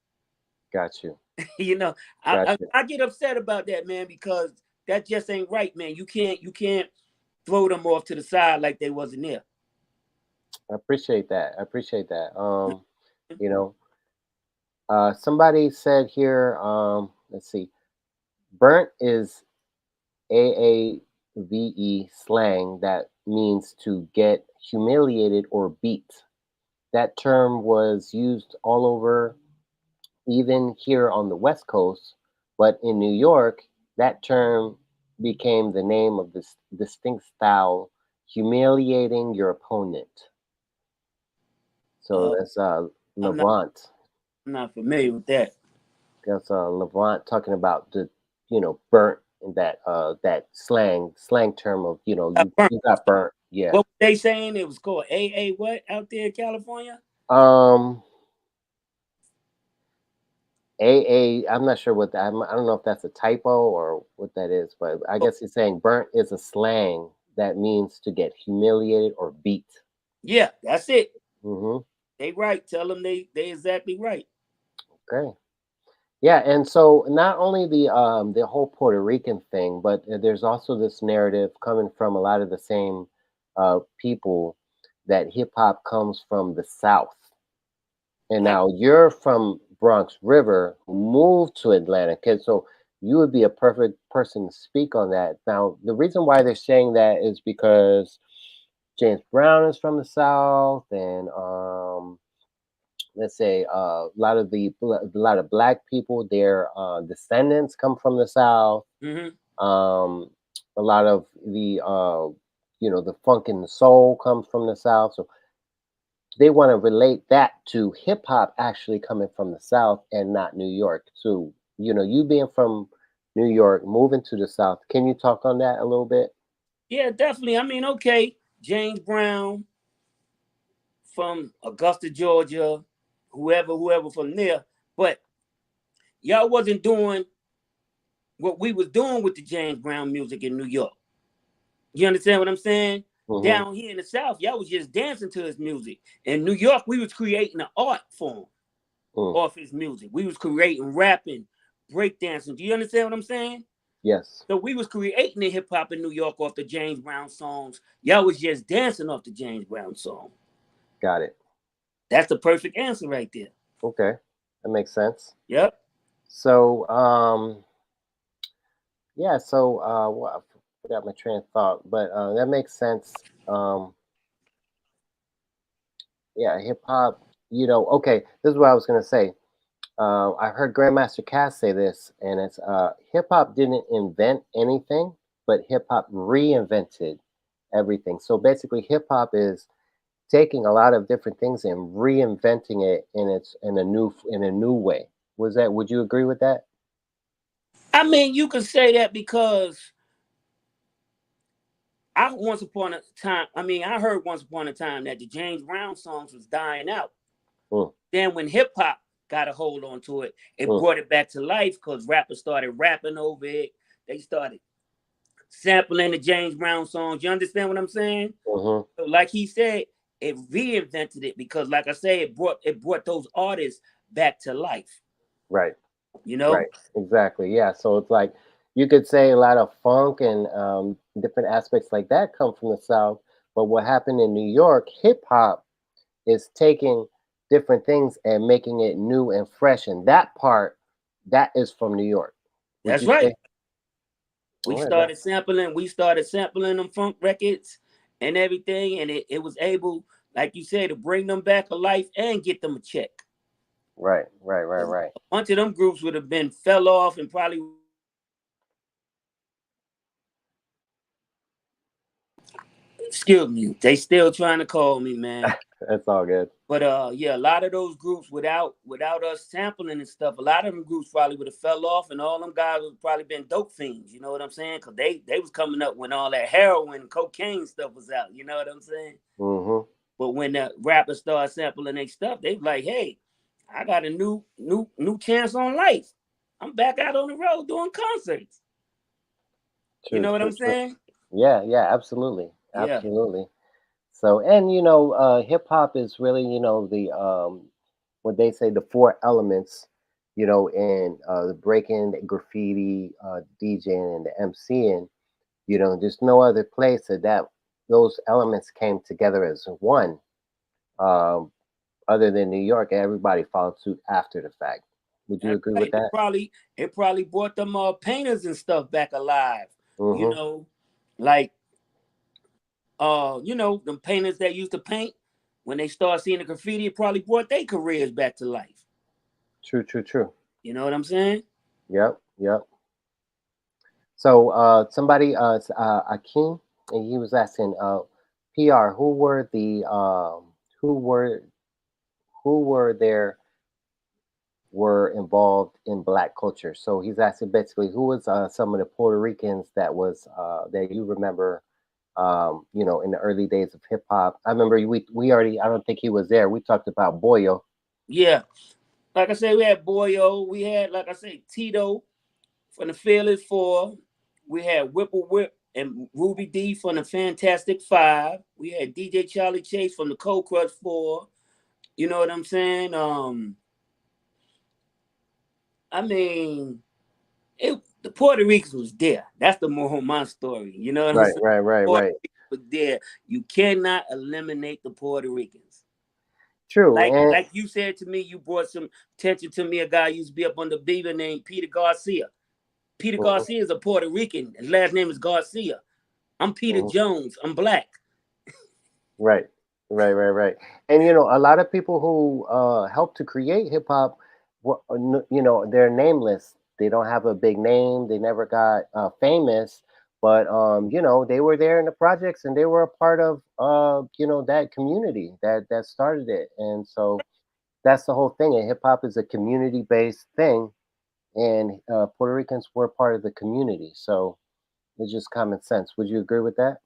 Got you. you know, I, Got I you. I get upset about that, man, because that just ain't right, man. You can't throw them off to the side like they wasn't there. I appreciate that. I appreciate that. You know, somebody said here. Let's see. Burnt is AAVE slang that means to get humiliated or beat. That term was used all over, even here on the West Coast, but in New York, that term became the name of this distinct style, humiliating your opponent. So Uh, that's I'm not Levant. I'm not familiar with that. That's Levant talking about the burnt and that slang term of you got burnt. Yeah. What were they saying? It was called AA what out there in California? Um, AA. I'm not sure what that. I don't know if that's a typo or what that is, but I Oh, guess he's saying burnt is a slang that means to get humiliated or beat. yeah, that's it. Hmm. They right. Tell them they exactly right. Okay. Yeah, and so not only the whole Puerto Rican thing, but there's also this narrative coming from a lot of the same people that hip hop comes from the South. And I now you're from Bronx River, moved to Atlanta, kid. So you would be a perfect person to speak on that. Now, the reason why they're saying that is because James Brown is from the South, and let's say a lot of black people, their descendants come from the South. mm-hmm. Um, a lot of the funk and the soul comes from the South. So they want to relate that to hip hop actually coming from the South and not New York. So, you being from New York, moving to the South, can you talk on that a little bit? Yeah, definitely. I mean, okay, James Brown, from Augusta, Georgia, whoever from there, but y'all wasn't doing what we was doing with the James Brown music in New York. You understand what I'm saying? Mm-hmm. Down here in the South, y'all was just dancing to his music. In New York, we was creating an art form off his music. We was creating rapping, breakdancing. Do you understand what I'm saying? Yes. So we was creating the hip hop in New York off the James Brown songs. Y'all was just dancing off the James Brown song. Got it. That's the perfect answer right there. Okay, that makes sense. Yep. So, yeah. So, well, I forgot my train of thought, but that makes sense. Yeah, hip hop. Okay. This is what I was gonna say. I heard Grandmaster Cass say this, and it's hip hop didn't invent anything, but hip hop reinvented everything. So basically, hip hop is taking a lot of different things and reinventing it in a new way. Would you agree with that? I mean, you can say that because I heard once upon a time that the James Brown songs was dying out. Mm, Then when hip hop got a hold onto it, it mm, brought it back to life because rappers started rapping over it. They started sampling the James Brown songs. You understand what I'm saying? mm-hmm. So like he said, it reinvented it because, like I said, it brought those artists back to life. Right, You know? right, exactly. Yeah. So it's like you could say a lot of funk and different aspects like that come from the South, but what happened in New York, hip hop is taking different things and making it new and fresh, and that part that is from New York. Would That's you say? right. All right, that, We started sampling them funk records and everything, and it was able, like you said, to bring them back to life and get them a check. right, right, right, 'Cause right. a bunch of them groups would have been fell off and probably excuse me. They still trying to call me, man. That's all good. But yeah, a lot of those groups without us sampling and stuff, a lot of them groups probably would have fell off, and all them guys would probably been dope fiends. You know what I'm saying? Because they was coming up when all that heroin, cocaine stuff was out. You know what I'm saying? Mm-hmm. But when the rappers started sampling their stuff, they was like, "Hey, I got a new chance on life. I'm back out on the road doing concerts." You True, know what true, I'm true. saying? Yeah, yeah, absolutely, Yeah. absolutely. So, and hip hop is really, the what they say the four elements, in the breaking, the graffiti, DJing, and the MCing. There's no other place that those elements came together as one, um, other than New York. Everybody followed suit after the fact. Would you That's agree with right. that? It probably brought them painters and stuff back alive. You Mm-hmm. know, like them painters that used to paint when they start seeing the graffiti, it probably brought their careers back to life. True, true, true. You know what I'm saying? Yep, yep. So somebody, Akeem, and he was asking, PR, who were who were there were involved in Black culture. So he's asking basically who was some of the Puerto Ricans that you remember, in the early days of hip hop. I remember we already. I don't think he was there. We talked about Boyo. Yeah. Like I said, we had Boyo. We had, like I said, Tito from the Fearless Four. We had Whipple Whip and Ruby D from the Fantastic Five. We had DJ Charlie Chase from the Cold Crush Four. You know what I'm saying? I mean, the Puerto Ricans was there. That's the more my story. You know what I'm Right, saying? right, right, Puerto right. Ricans was there. You cannot eliminate the Puerto Ricans. True, Like and like you said to me, you brought some attention to me. A guy used to be up on the Beaver named Peter Garcia. Peter mhm, Garcia is a Puerto Rican. His last name is Garcia. I'm Peter mhm. Jones. I'm black. Right, right, right, right. And a lot of people who helped to create hip hop, they're nameless. They don't have a big name. They never got famous, but they were there in the projects and they were a part of that community that started it. And so that's the whole thing. And hip hop is a community based thing, and Puerto Ricans were part of the community. So it's just common sense. Would you agree with that?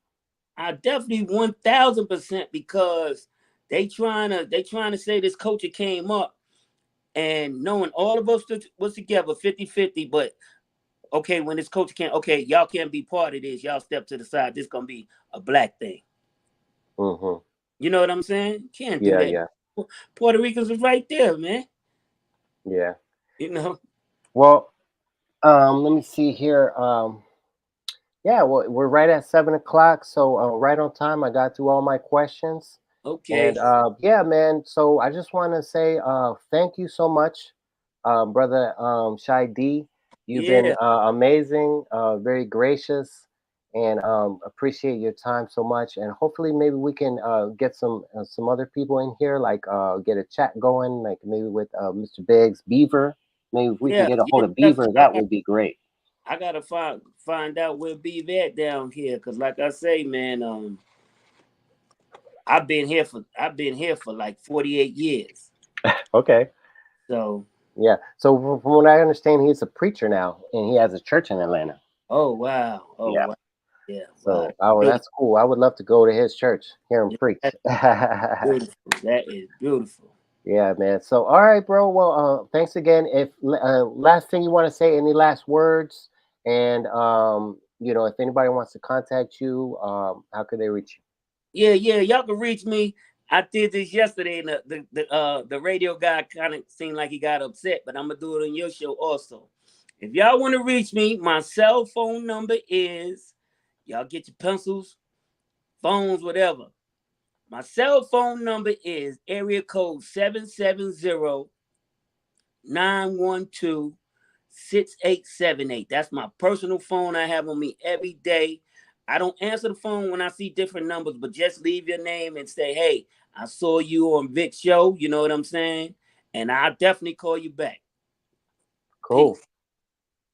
I definitely 1000% because They trying to say this culture came up and knowing all of us was together 50-50, but okay, when this culture can't, okay, y'all can't be part of this. Y'all step to the side. This gonna be a black thing. Mm-hmm. You know what I'm saying? Can't do Yeah, that. yeah, Puerto Ricans was right there, man. yeah. You know. Well, let me see here. Yeah, well, we're right at 7 o'clock, so right on time. I got through all my questions, Okay. and yeah, man. So I just want to say thank you so much, brother Shy D. You've been Yeah. amazing, very gracious, and appreciate your time so much. And hopefully, maybe we can get some other people in here, like get a chat going, like maybe with Mr. Biggs Beaver. Maybe if we can Yeah. get a Yeah. hold of Beaver, that would be great. I gotta find out where B at down here, cause like I say, man, I've been here for like 48 years. Okay. So, Yeah. So from what I understand, he's a preacher now, and he has a church in Atlanta. oh wow, oh Yeah. wow, yeah, wow, So, oh, beautiful. that's cool. I would love to go to his church, hear him preach. That's beautiful. That is beautiful. Yeah, man. So, all right, bro. Well, thanks again. If last thing you want to say, any last words, and if anybody wants to contact you, how could they reach Yeah, yeah, y'all can reach me. I did this yesterday, and the radio guy kind of seemed like he got upset, but I'm gonna do it on your show also. If y'all want to reach me, my cell phone number is, y'all get your pencils, phones, whatever. My cell phone number is area code 770-912-6878. That's my personal phone I have on me every day. I don't answer the phone when I see different numbers, but just leave your name and say, hey, I saw you on Vic's show. You know what I'm saying? And I'll definitely call you back. Cool. Peace.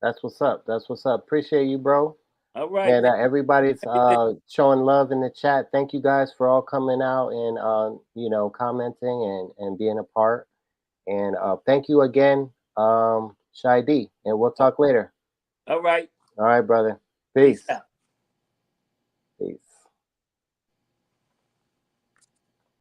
That's what's up. That's what's up. Appreciate you, bro. All right, And man. everybody's Everything. showing love in the chat. Thank you guys for all coming out and commenting and being a part. And thank you again, Shy D. And we'll talk later. All right. All right, brother. Peace Peace. out. Peace.